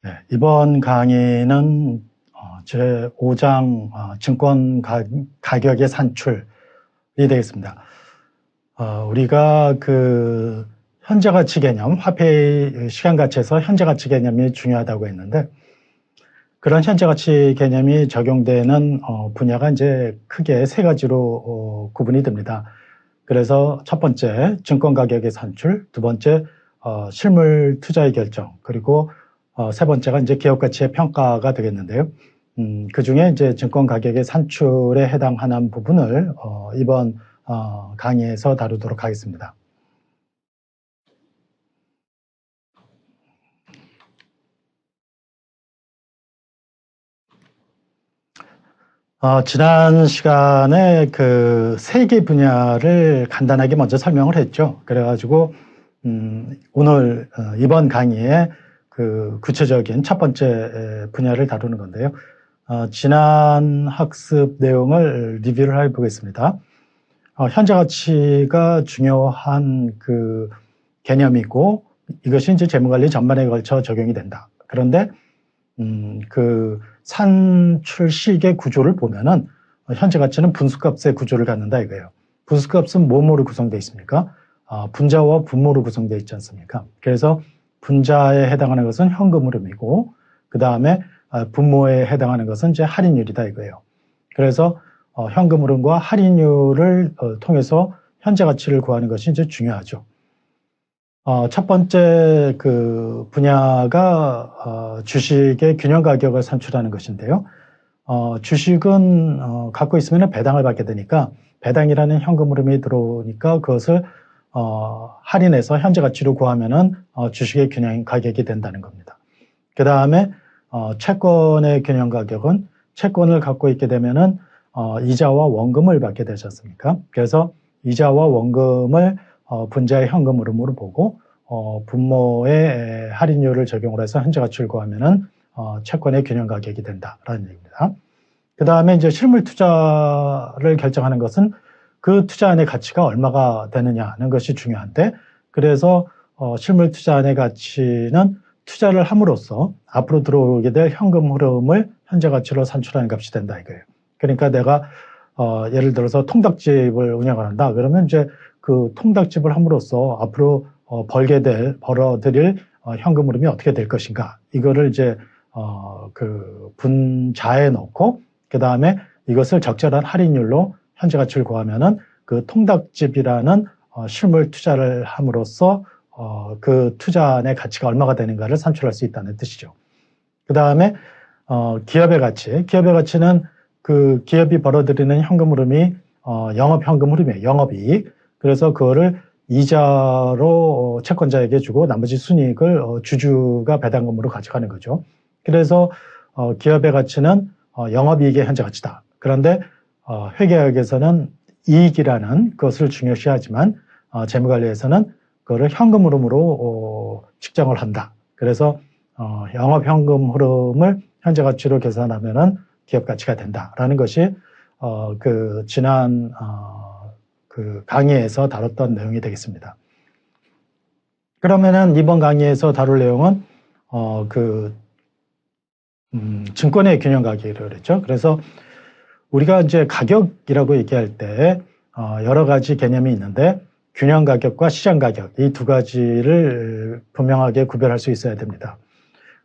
네, 이번 강의는 제 5장 증권 가격의 산출이 되겠습니다. 우리가 그 현재 가치 개념, 화폐의 시간 가치에서 현재 가치 개념이 중요하다고 했는데, 그런 현재 가치 개념이 적용되는 분야가 이제 크게 세 가지로 구분이 됩니다. 그래서 첫 번째 증권 가격의 산출, 두 번째 실물 투자의 결정, 그리고 세 번째가 이제 기업 가치의 평가가 되겠는데요. 그 중에 이제 증권 가격의 산출에 해당하는 부분을 이번 강의에서 다루도록 하겠습니다. 지난 시간에 그 세 개 분야를 간단하게 먼저 설명을 했죠. 그래가지고 오늘 이번 강의에 그 구체적인 첫 번째 분야를 다루는 건데요. 지난 학습 내용을 리뷰를 해보겠습니다. 현재 가치가 중요한 그 개념이고, 이것이 이제 재무관리 전반에 걸쳐 적용이 된다. 그런데 그 산출 시기의 구조를 보면은 현재 가치는 분수값의 구조를 갖는다 이거예요. 분수값은 뭐뭐로 구성되어 있습니까? 분자와 분모로 구성되어 있지 않습니까? 그래서 분자에 해당하는 것은 현금 흐름이고, 그 다음에 분모에 해당하는 것은 이제 할인율이다 이거예요. 그래서 현금 흐름과 할인율을 통해서 현재 가치를 구하는 것이 이제 중요하죠. 첫 번째 그 분야가 주식의 균형 가격을 산출하는 것인데요. 주식은 갖고 있으면 배당을 받게 되니까, 배당이라는 현금 흐름이 들어오니까 그것을 할인해서 현재 가치로 구하면은 주식의 균형 가격이 된다는 겁니다. 그 다음에 채권의 균형 가격은 채권을 갖고 있게 되면은 이자와 원금을 받게 되지 않습니까? 그래서 이자와 원금을 분자의 현금 흐름으로 보고 분모의 할인율을 적용을 해서 현재 가치를 구하면은 채권의 균형 가격이 된다라는 얘기입니다. 그 다음에 이제 실물 투자를 결정하는 것은 그 투자안의 가치가 얼마가 되느냐는 것이 중요한데, 그래서 실물 투자안의 가치는 투자를 함으로써 앞으로 들어오게 될 현금 흐름을 현재 가치로 산출하는 값이 된다 이거예요. 그러니까 내가 예를 들어서 통닭집을 운영을 한다. 그러면 이제 그 통닭집을 함으로써 앞으로 벌어들일 현금 흐름이 어떻게 될 것인가. 이거를 이제 그 분자에 넣고, 그 다음에 이것을 적절한 할인율로 현재 가치를 구하면은 그 통닭집이라는 실물 투자를 함으로써 그 투자의 가치가 얼마가 되는가를 산출할 수 있다는 뜻이죠. 그 다음에 기업의 가치. 기업의 가치는 그 기업이 벌어들이는 현금 흐름이 영업 현금 흐름이에요. 영업이익. 그래서 그거를 이자로 채권자에게 주고 나머지 순이익을 주주가 배당금으로 가져가는 거죠. 그래서 기업의 가치는 영업이익의 현재 가치다. 그런데 회계학에서는 이익이라는 것을 중요시하지만 재무관리에서는 그거를 현금 흐름으로 측정을 한다. 그래서 영업 현금 흐름을 현재 가치로 계산하면은 기업 가치가 된다라는 것이 그 지난 그 강의에서 다뤘던 내용이 되겠습니다. 그러면은 이번 강의에서 다룰 내용은 증권의 균형 가격이라고 그랬죠. 그래서 우리가 이제 가격이라고 얘기할 때 여러 가지 개념이 있는데, 균형 가격과 시장 가격, 이 두 가지를 분명하게 구별할 수 있어야 됩니다.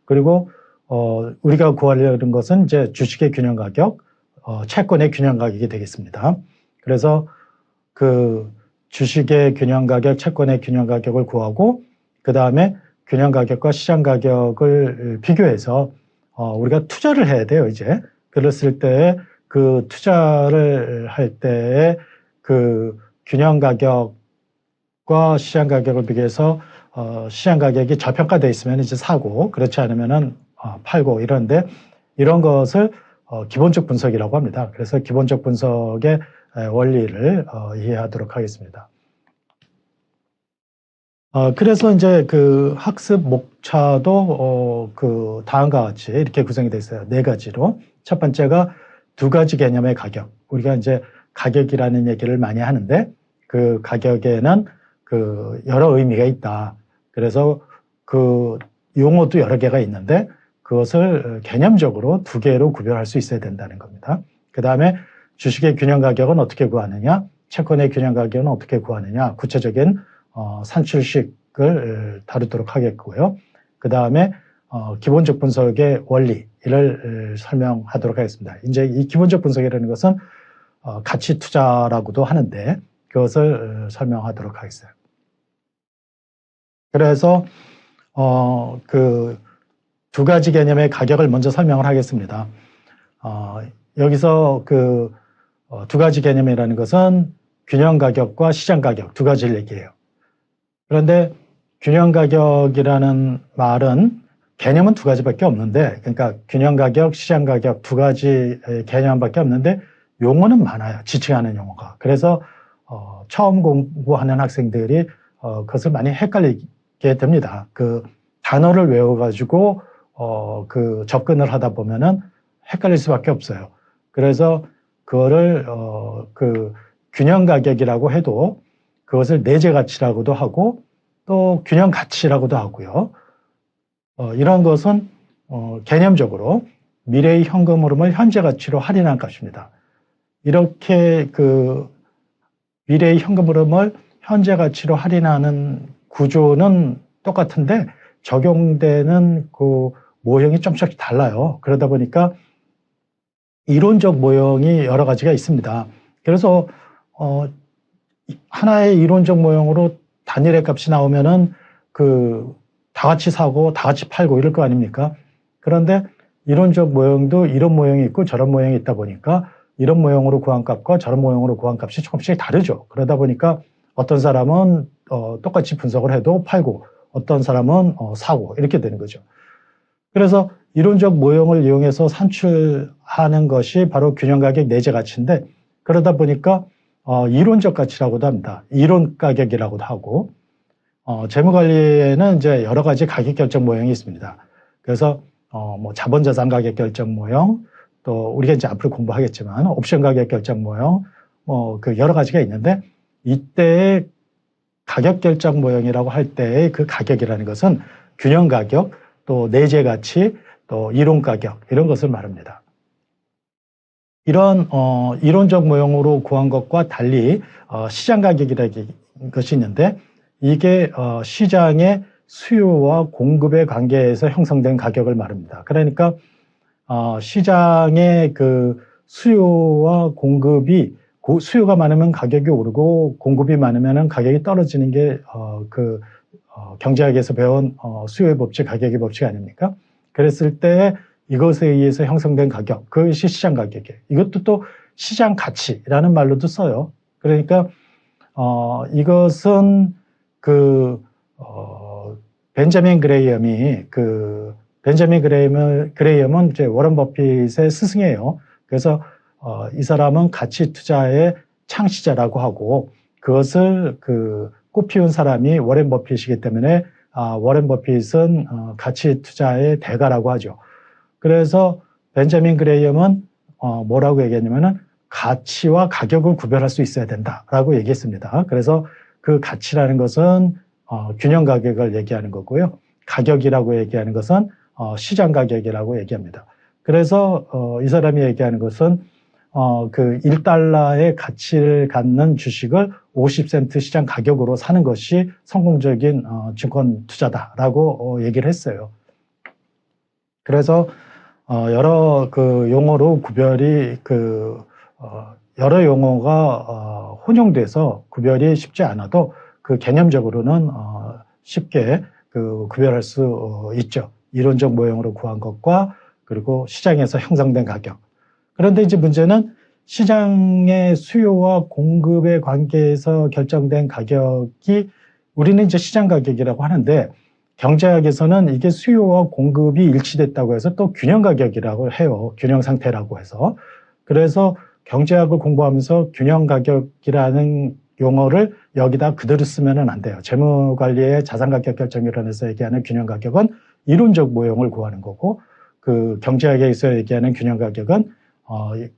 그리고 우리가 구하려는 것은 이제 주식의 균형 가격, 채권의 균형 가격이 되겠습니다. 그래서 그 주식의 균형 가격, 채권의 균형 가격을 구하고, 그 다음에 균형 가격과 시장 가격을 비교해서 우리가 투자를 해야 돼요, 이제. 그랬을 때 그 투자를 할 때에 그 균형 가격과 시장 가격을 비교해서 시장 가격이 저평가되어 있으면 이제 사고, 그렇지 않으면은 팔고, 이런데 이런 것을 기본적 분석이라고 합니다. 그래서 기본적 분석의 원리를 이해하도록 하겠습니다. 그래서 이제 그 학습 목차도 그 다음과 같이 이렇게 구성이 되어 있어요. 네 가지로. 첫 번째가 두 가지 개념의 가격. 우리가 이제 가격이라는 얘기를 많이 하는데, 그 가격에는 그 여러 의미가 있다. 그래서 그 용어도 여러 개가 있는데, 그것을 개념적으로 두 개로 구별할 수 있어야 된다는 겁니다. 그 다음에 주식의 균형 가격은 어떻게 구하느냐, 채권의 균형 가격은 어떻게 구하느냐, 구체적인 산출식을 다루도록 하겠고요. 그 다음에 기본적 분석의 원리를 설명하도록 하겠습니다. 이제 이 기본적 분석이라는 것은 가치 투자라고도 하는데 그것을 설명하도록 하겠어요. 그래서 그 두 가지 개념의 가격을 먼저 설명을 하겠습니다. 여기서 그 두 가지 개념이라는 것은 균형 가격과 시장 가격 두 가지를 얘기해요. 그런데 균형 가격이라는 말은 개념은 두 가지밖에 없는데, 그러니까 균형 가격, 시장 가격 두 가지 개념밖에 없는데 용어는 많아요. 지칭하는 용어가. 그래서 처음 공부하는 학생들이 그것을 많이 헷갈리게 됩니다. 그 단어를 외워가지고 그 접근을 하다 보면은 헷갈릴 수밖에 없어요. 그래서 그거를 그 균형 가격이라고 해도 그것을 내재 가치라고도 하고 또 균형 가치라고도 하고요. 이런 것은 개념적으로 미래의 현금 흐름을 현재 가치로 할인한 값입니다. 이렇게 그 미래의 현금 흐름을 현재 가치로 할인하는 구조는 똑같은데 적용되는 그 모형이 좀씩 달라요. 그러다 보니까 이론적 모형이 여러 가지가 있습니다. 그래서 하나의 이론적 모형으로 단일의 값이 나오면은 그 다 같이 사고 다 같이 팔고 이럴 거 아닙니까? 그런데 이론적 모형도 이런 모형이 있고 저런 모형이 있다 보니까 이런 모형으로 구한 값과 저런 모형으로 구한 값이 조금씩 다르죠. 그러다 보니까 어떤 사람은 똑같이 분석을 해도 팔고 어떤 사람은 사고 이렇게 되는 거죠. 그래서 이론적 모형을 이용해서 산출하는 것이 바로 균형 가격 내재 가치인데 그러다 보니까 이론적 가치라고도 합니다. 이론 가격이라고도 하고 재무관리에는 이제 여러 가지 가격 결정 모형이 있습니다. 그래서 뭐 자본자산 가격 결정 모형, 또 우리가 이제 앞으로 공부하겠지만 옵션 가격 결정 모형, 그 여러 가지가 있는데 이때의 가격 결정 모형이라고 할 때의 그 가격이라는 것은 균형 가격, 또 내재 가치, 또 이론 가격 이런 것을 말합니다. 이런 이론적 모형으로 구한 것과 달리 시장 가격이라는 것이 있는데 이게 시장의 수요와 공급의 관계에서 형성된 가격을 말합니다. 그러니까 시장의 그 수요와 공급이 수요가 많으면 가격이 오르고 공급이 많으면 가격이 떨어지는 게 경제학에서 배운 수요의 법칙, 가격의 법칙 아닙니까? 그랬을 때 이것에 의해서 형성된 가격, 그것이 시장 가격이에요. 이것도 또 시장 가치라는 말로도 써요. 그러니까 이것은 벤자민 그레이엄이 벤자민 그레이엄은 이제 워런 버핏의 스승이에요. 그래서 이 사람은 가치 투자의 창시자라고 하고 그것을 꽃피운 사람이 워렌 버핏이기 때문에 워렌 버핏은 가치 투자의 대가라고 하죠. 그래서 벤자민 그레이엄은 뭐라고 얘기했냐면은 가치와 가격을 구별할 수 있어야 된다라고 얘기했습니다. 그래서 그 가치라는 것은 균형 가격을 얘기하는 거고요. 가격이라고 얘기하는 것은 시장 가격이라고 얘기합니다. 그래서 이 사람이 얘기하는 것은 그 1달러의 가치를 갖는 주식을 50센트 시장 가격으로 사는 것이 성공적인 증권 투자다라고 얘기를 했어요. 그래서 여러 그 용어로 구별이 여러 용어가 혼용돼서 구별이 쉽지 않아도 그 개념적으로는 쉽게 구별할 수 있죠. 이론적 모형으로 구한 것과 그리고 시장에서 형성된 가격. 그런데 이제 문제는 시장의 수요와 공급의 관계에서 결정된 가격이 우리는 이제 시장 가격이라고 하는데 경제학에서는 이게 수요와 공급이 일치됐다고 해서 또 균형 가격이라고 해요. 균형 상태라고 해서. 그래서 경제학을 공부하면서 균형 가격이라는 용어를 여기다 그대로 쓰면은 안 돼요. 재무관리의 자산가격 결정이론에서 얘기하는 균형 가격은 이론적 모형을 구하는 거고 그 경제학에서 얘기하는 균형 가격은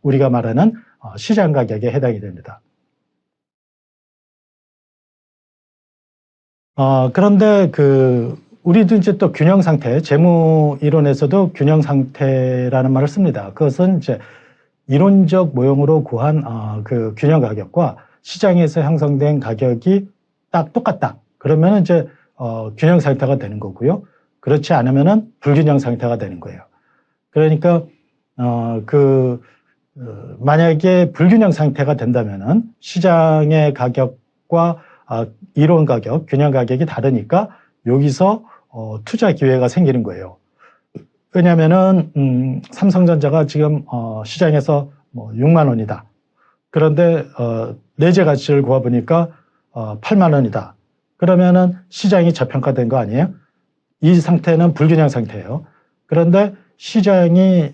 우리가 말하는 시장 가격에 해당이 됩니다. 그런데 우리도 이제 또 균형 상태, 재무 이론에서도 균형 상태라는 말을 씁니다. 그것은 이제 이론적 모형으로 구한 그 균형 가격과 시장에서 형성된 가격이 딱 똑같다. 그러면 이제 균형 상태가 되는 거고요. 그렇지 않으면은 불균형 상태가 되는 거예요. 그러니까 만약에 불균형 상태가 된다면은 시장의 가격과 이론 가격, 균형 가격이 다르니까 여기서 투자 기회가 생기는 거예요. 왜냐하면은 삼성전자가 지금 시장에서 뭐 6만 원이다. 그런데 내재 가치를 구해보니까 8만 원이다. 그러면은 시장이 저평가된 거 아니에요? 이 상태는 불균형 상태예요. 그런데 시장에서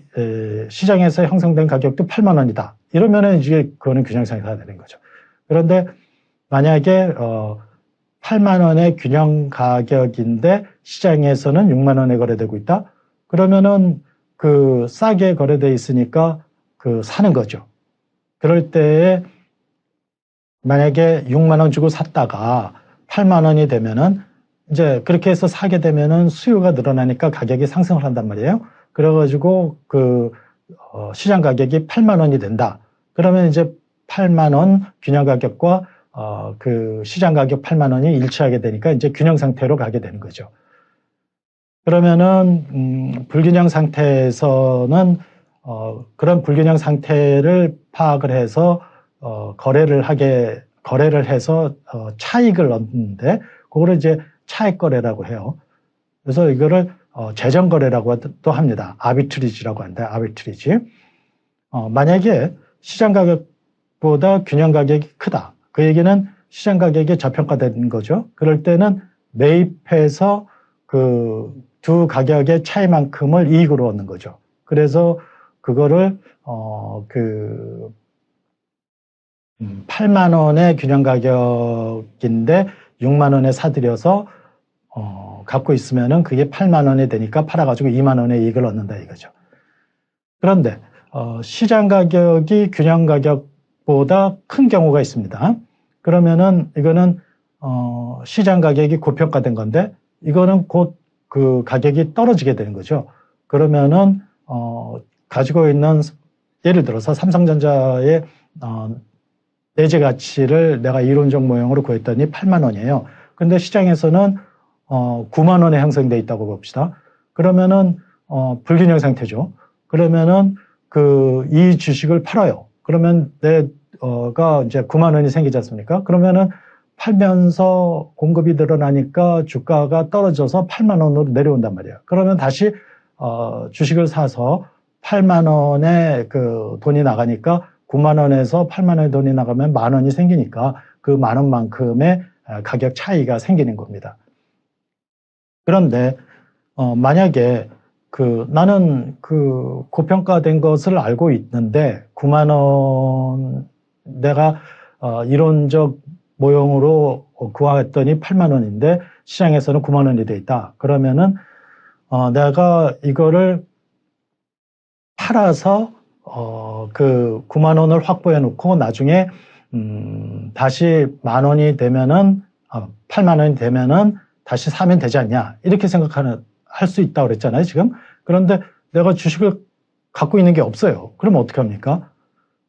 형성된 가격도 8만 원이다. 이러면은 이제 그거는 균형 상태가 되는 거죠. 그런데 만약에 8만 원의 균형 가격인데 시장에서는 6만 원에 거래되고 있다. 그러면은 그 싸게 거래돼 있으니까 사는 거죠. 그럴 때에 만약에 6만 원 주고 샀다가 8만 원이 되면은 이제 그렇게 해서 사게 되면은 수요가 늘어나니까 가격이 상승을 한단 말이에요. 그래가지고 시장 가격이 8만 원이 된다. 그러면 이제 8만 원 균형 가격과 시장 가격 8만 원이 일치하게 되니까 이제 균형 상태로 가게 되는 거죠. 그러면은 불균형 상태에서는 그런 불균형 상태를 파악을 해서 거래를 해서 차익을 얻는데 그거를 이제 차익 거래라고 해요. 그래서 이거를 재정 거래라고 또 합니다. 아비트리지라고 한다. 아비트리지. 만약에 시장 가격보다 균형 가격이 크다. 그 얘기는 시장 가격이 저평가된 거죠. 그럴 때는 매입해서 두 가격의 차이만큼을 이익으로 얻는 거죠. 그래서 그거를 8만 원의 균형 가격인데 6만 원에 사들여서 갖고 있으면은 그게 8만 원이 되니까 팔아가지고 2만 원의 이익을 얻는다 이거죠. 그런데 시장 가격이 균형 가격보다 큰 경우가 있습니다. 그러면은 이거는 시장 가격이 고평가된 건데 이거는 곧 그 가격이 떨어지게 되는 거죠. 그러면은 가지고 있는 예를 들어서 삼성전자의 내재 가치를 내가 이론적 모형으로 구했더니 8만 원이에요. 근데 시장에서는 9만 원에 형성돼 있다고 봅시다. 그러면은 불균형 상태죠. 그러면은 이 주식을 팔아요. 그러면 내가 이제 9만 원이 생기지 않습니까? 그러면은 팔면서 공급이 늘어나니까 주가가 떨어져서 8만 원으로 내려온단 말이에요. 그러면 다시 주식을 사서 8만 원에 돈이 나가니까 9만 원에서 8만 원의 돈이 나가면 만 원이 생기니까 그 만 원만큼의 가격 차이가 생기는 겁니다. 그런데 만약에 나는 고평가된 것을 알고 있는데 9만 원 내가 이론적 모형으로 구했더니 8만 원인데 시장에서는 9만 원이 돼 있다. 그러면은 내가 이거를 팔아서 9만 원을 확보해 놓고 나중에 다시 만 원이 되면은 8만 원이 되면은 다시 사면 되지 않냐 이렇게 할 수 있다고 그랬잖아요 지금. 그런데 내가 주식을 갖고 있는 게 없어요. 그럼 어떻게 합니까?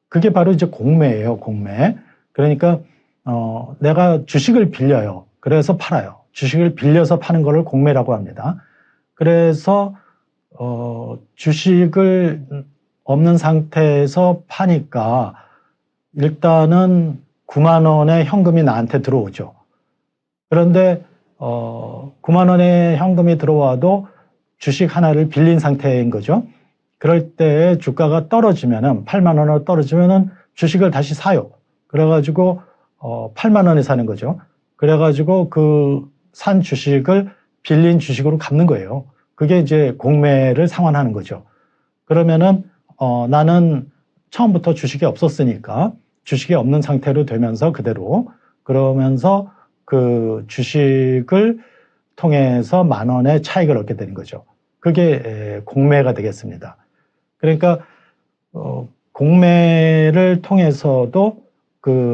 그게 바로 이제 공매예요. 공매. 그러니까 내가 주식을 빌려요. 그래서 팔아요. 주식을 빌려서 파는 거를 공매라고 합니다. 그래서 주식을 없는 상태에서 파니까 일단은 9만 원의 현금이 나한테 들어오죠. 그런데 9만 원의 현금이 들어와도 주식 하나를 빌린 상태인 거죠. 그럴 때 주가가 떨어지면은 8만 원으로 떨어지면은 주식을 다시 사요. 그래가지고 8만 원에 사는 거죠. 그래가지고 산 주식을 빌린 주식으로 갚는 거예요. 그게 이제 공매를 상환하는 거죠. 그러면은 나는 처음부터 주식이 없었으니까 주식이 없는 상태로 되면서 그대로 그러면서 주식을 통해서 만 원의 차익을 얻게 되는 거죠. 그게 공매가 되겠습니다. 그러니까 공매를 통해서도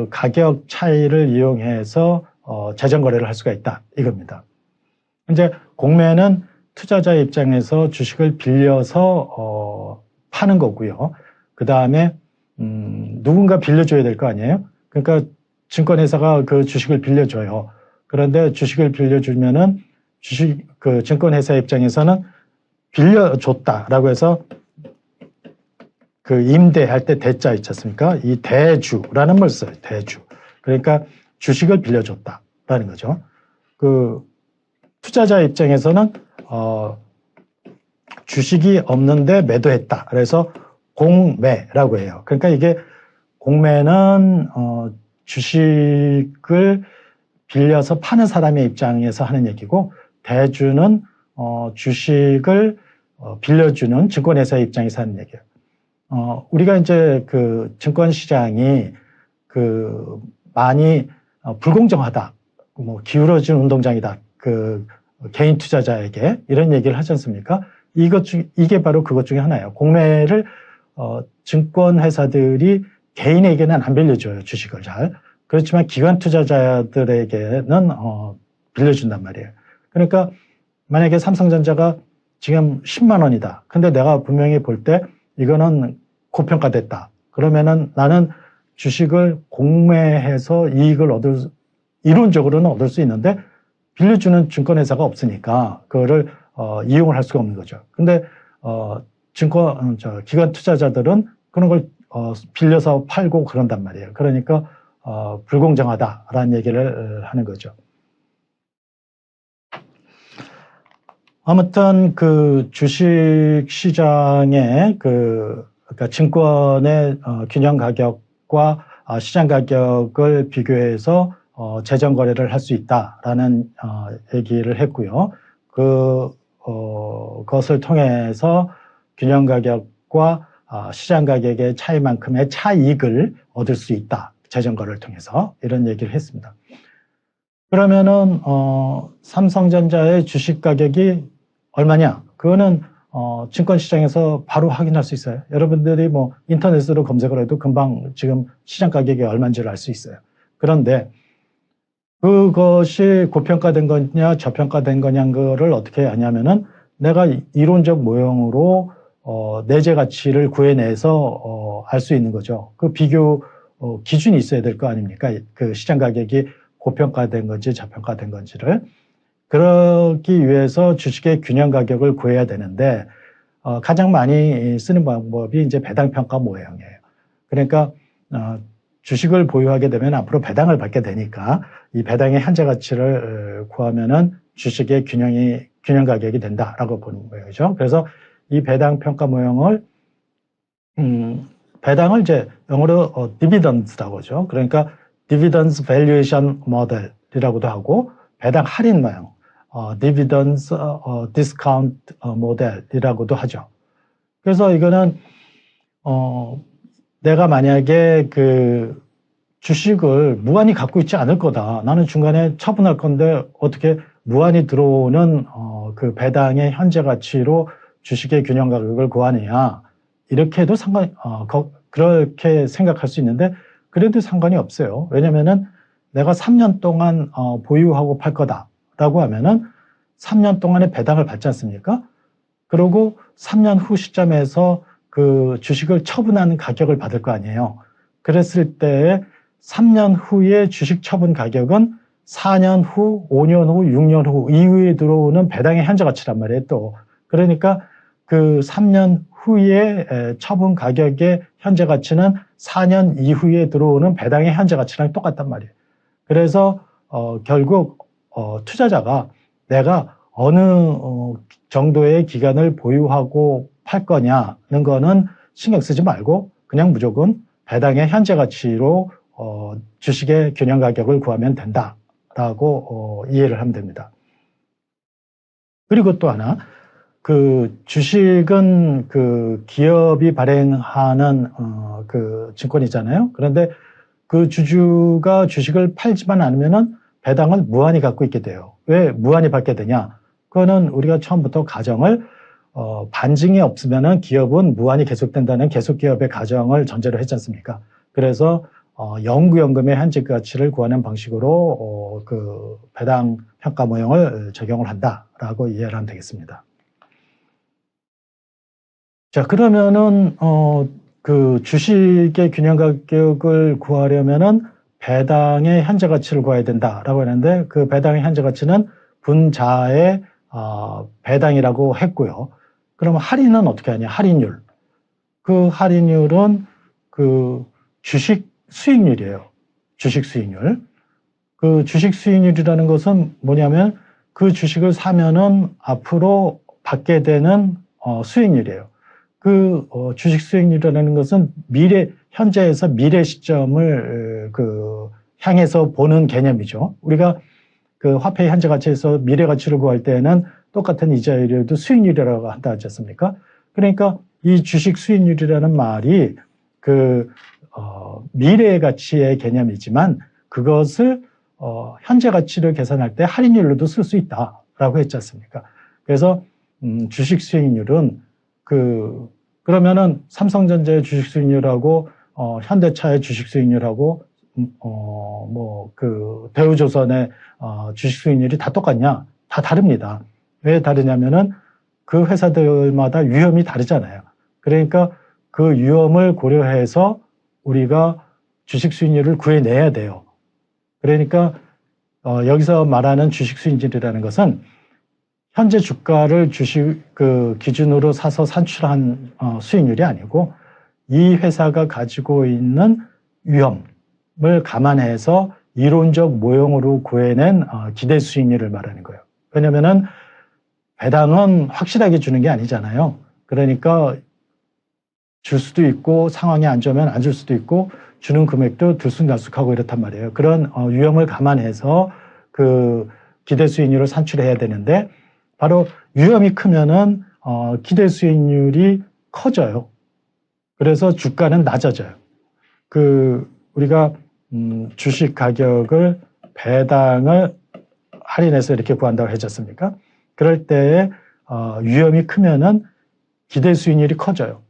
가격 차이를 이용해서 재정 거래를 할 수가 있다 이겁니다. 이제 공매는 투자자 입장에서 주식을 빌려서 파는 거고요. 그 다음에 누군가 빌려줘야 될 거 아니에요? 그러니까 증권회사가 그 주식을 빌려줘요. 그런데 주식을 빌려주면은 그 증권회사 입장에서는 빌려줬다라고 해서 그 임대할 때 대자 있지 않습니까? 이 대주라는 걸 써요. 대주. 그러니까 주식을 빌려줬다라는 거죠. 그 투자자 입장에서는 주식이 없는데 매도했다. 그래서 공매라고 해요. 그러니까 이게 공매는 주식을 빌려서 파는 사람의 입장에서 하는 얘기고, 대주는 주식을 빌려주는 증권회사의 입장에서 하는 얘기예요. 우리가 이제 그 증권시장이 그 많이 불공정하다, 뭐 기울어진 운동장이다, 그 개인 투자자에게 이런 얘기를 하지 않습니까? 이게 바로 그것 중에 하나예요. 공매를 증권회사들이 개인에게는 안 빌려줘요, 주식을 잘. 그렇지만 기관 투자자들에게는 빌려준단 말이에요. 그러니까 만약에 삼성전자가 지금 10만 원이다. 근데 내가 분명히 볼 때 이거는 고평가됐다. 그러면은 나는 주식을 공매해서 이익을 이론적으로는 얻을 수 있는데 빌려주는 증권회사가 없으니까 그거를 이용을 할 수가 없는 거죠. 근데 기관 투자자들은 그런 걸 빌려서 팔고 그런단 말이에요. 그러니까 불공정하다라는 얘기를 하는 거죠. 아무튼 그 주식 시장의 그러니까 증권의 균형 가격과 시장 가격을 비교해서 재정 거래를 할 수 있다라는 얘기를 했고요. 그것을 통해서 균형 가격과 시장 가격의 차이만큼의 차이익을 얻을 수 있다. 재정 거래를 통해서 이런 얘기를 했습니다. 그러면은 삼성전자의 주식 가격이 얼마냐? 그거는 증권시장에서 바로 확인할 수 있어요. 여러분들이 뭐 인터넷으로 검색을 해도 금방 지금 시장 가격이 얼마인지를 알 수 있어요. 그런데 그것이 고평가된 거냐 저평가된 거냐를 어떻게 하냐면은 내가 이론적 모형으로 내재 가치를 구해내서 알 수 있는 거죠. 그 비교 기준이 있어야 될 거 아닙니까? 그 시장 가격이 고평가된 건지 저평가된 건지를. 그러기 위해서 주식의 균형 가격을 구해야 되는데 가장 많이 쓰는 방법이 이제 배당평가 모형이에요. 그러니까 주식을 보유하게 되면 앞으로 배당을 받게 되니까 이 배당의 현재 가치를 구하면은 주식의 균형 가격이 된다라고 보는 모양이죠. 그래서 이 배당평가 모형을 배당을 이제 영어로 dividends라고 하죠. 그러니까 dividends valuation model이라고도 하고 배당 할인 모형, dividends discount model이라고도 하죠. 그래서 이거는 내가 만약에 그 주식을 무한히 갖고 있지 않을 거다. 나는 중간에 처분할 건데 어떻게 무한히 들어오는 그 배당의 현재 가치로 주식의 균형 가격을 구하느냐. 이렇게 해도 그렇게 생각할 수 있는데 그래도 상관이 없어요. 왜냐면은 내가 3년 동안 보유하고 팔 거다라고 하면은 3년 동안의 배당을 받지 않습니까? 그리고 3년 후 시점에서 그 주식을 처분하는 가격을 받을 거 아니에요. 그랬을 때 3년 후에 주식 처분 가격은 4년 후, 5년 후, 6년 후 이후에 들어오는 배당의 현재 가치란 말이에요. 또 그러니까 그 3년 후에 처분 가격의 현재 가치는 4년 이후에 들어오는 배당의 현재 가치랑 똑같단 말이에요. 그래서 결국 투자자가 내가 어느 정도의 기간을 보유하고 팔 거냐는 거는 신경 쓰지 말고 그냥 무조건 배당의 현재 가치로 주식의 균형 가격을 구하면 된다라고 이해를 하면 됩니다. 그리고 또 하나, 그 주식은 그 기업이 발행하는 그 증권이잖아요. 그런데 그 주주가 주식을 팔지만 않으면은 배당을 무한히 갖고 있게 돼요. 왜 무한히 받게 되냐? 그거는 우리가 처음부터 가정을 반증이 없으면은 기업은 무한히 계속된다는 계속기업의 가정을 전제로 했지 않습니까? 그래서 영구연금의 현재 가치를 구하는 방식으로 그 배당 평가 모형을 적용을 한다라고 이해를 하면 되겠습니다. 자, 그러면은 그 주식의 균형 가격을 구하려면은 배당의 현재 가치를 구해야 된다라고 했는데, 그 배당의 현재 가치는 분자의 배당이라고 했고요. 그러면 할인은 어떻게 하냐? 할인율. 그 할인율은 그 주식 수익률이에요. 주식 수익률. 그 주식 수익률이라는 것은 뭐냐면 그 주식을 사면은 앞으로 받게 되는 수익률이에요. 그 주식 수익률이라는 것은 현재에서 미래 시점을 향해서 보는 개념이죠. 우리가 그 화폐의 현재 가치에서 미래 가치를 구할 때는 똑같은 이자율이라도 수익률이라고 한다 하지 않습니까? 그러니까 이 주식 수익률이라는 말이 미래의 가치의 개념이지만 그것을 현재 가치를 계산할 때 할인율로도 쓸 수 있다라고 했지 않습니까? 그래서 주식 수익률은 그러면은 삼성전자의 주식 수익률하고 현대차의 주식 수익률하고 대우조선의 주식 수익률이 다 똑같냐? 다 다릅니다. 왜 다르냐면은 그 회사들마다 위험이 다르잖아요. 그러니까 그 위험을 고려해서 우리가 주식 수익률을 구해내야 돼요. 그러니까 여기서 말하는 주식 수익률이라는 것은 현재 주가를 주식 기준으로 사서 산출한 수익률이 아니고 이 회사가 가지고 있는 위험을 감안해서 이론적 모형으로 구해낸 기대 수익률을 말하는 거예요. 왜냐면은 배당은 확실하게 주는 게 아니잖아요. 그러니까 줄 수도 있고 상황이 안 좋으면 안 줄 수도 있고 주는 금액도 들쑥날쑥하고 이렇단 말이에요. 그런 위험을 감안해서 그 기대 수익률을 산출해야 되는데 바로 위험이 크면은 기대 수익률이 커져요. 그래서 주가는 낮아져요. 우리가 주식 가격을 배당을 할인해서 이렇게 구한다고 해줬습니까? 그럴 때 위험이 크면은 기대 수익률이 커져요.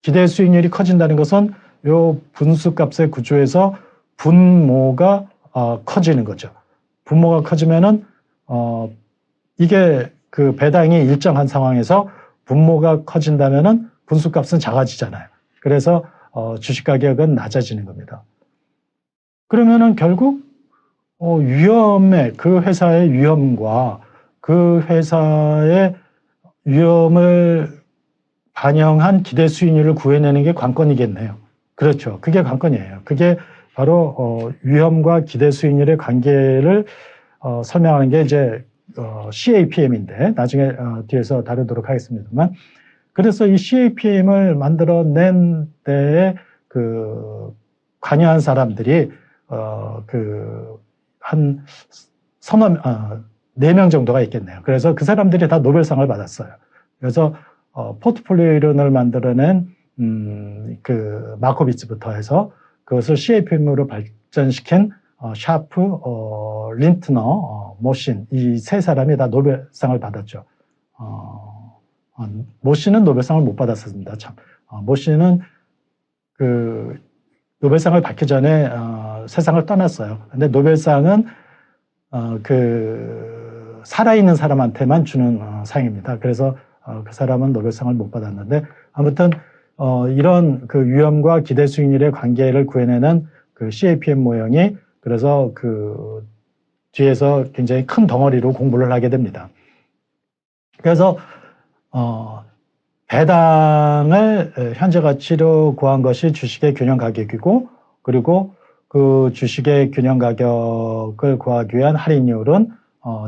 기대 수익률이 커진다는 것은 요 분수값의 구조에서 분모가 커지는 거죠. 분모가 커지면은 이게 그 배당이 일정한 상황에서 분모가 커진다면은 분수값은 작아지잖아요. 그래서 주식 가격은 낮아지는 겁니다. 그러면은 결국 그 회사의 위험과 그 회사의 위험을 반영한 기대 수익률을 구해내는 게 관건이겠네요. 그렇죠. 그게 관건이에요. 그게 바로 위험과 기대 수익률의 관계를 설명하는 게 이제 CAPM인데 나중에 뒤에서 다루도록 하겠습니다만, 그래서 이 CAPM을 만들어낸 때에 관여한 사람들이 한 4명 정도가 있겠네요. 그래서 그 사람들이 다 노벨상을 받았어요. 그래서 포트폴리오 이론을 만들어낸 마코비츠부터 해서 그것을 CAPM으로 발전시킨 샤프, 린트너, 모신, 이 세 사람이 다 노벨상을 받았죠. 모신은 노벨상을 못 받았습니다. 참. 모신은 노벨상을 받기 전에 세상을 떠났어요. 근데 노벨상은 살아있는 사람한테만 주는 상입니다. 그래서 그 사람은 노벨상을 못 받았는데, 아무튼 이런 위험과 기대 수익률의 관계를 구해내는 CAPM 모형이, 그래서 뒤에서 굉장히 큰 덩어리로 공부를 하게 됩니다. 그래서 배당을 현재 가치로 구한 것이 주식의 균형 가격이고, 그리고 그 주식의 균형 가격을 구하기 위한 할인율은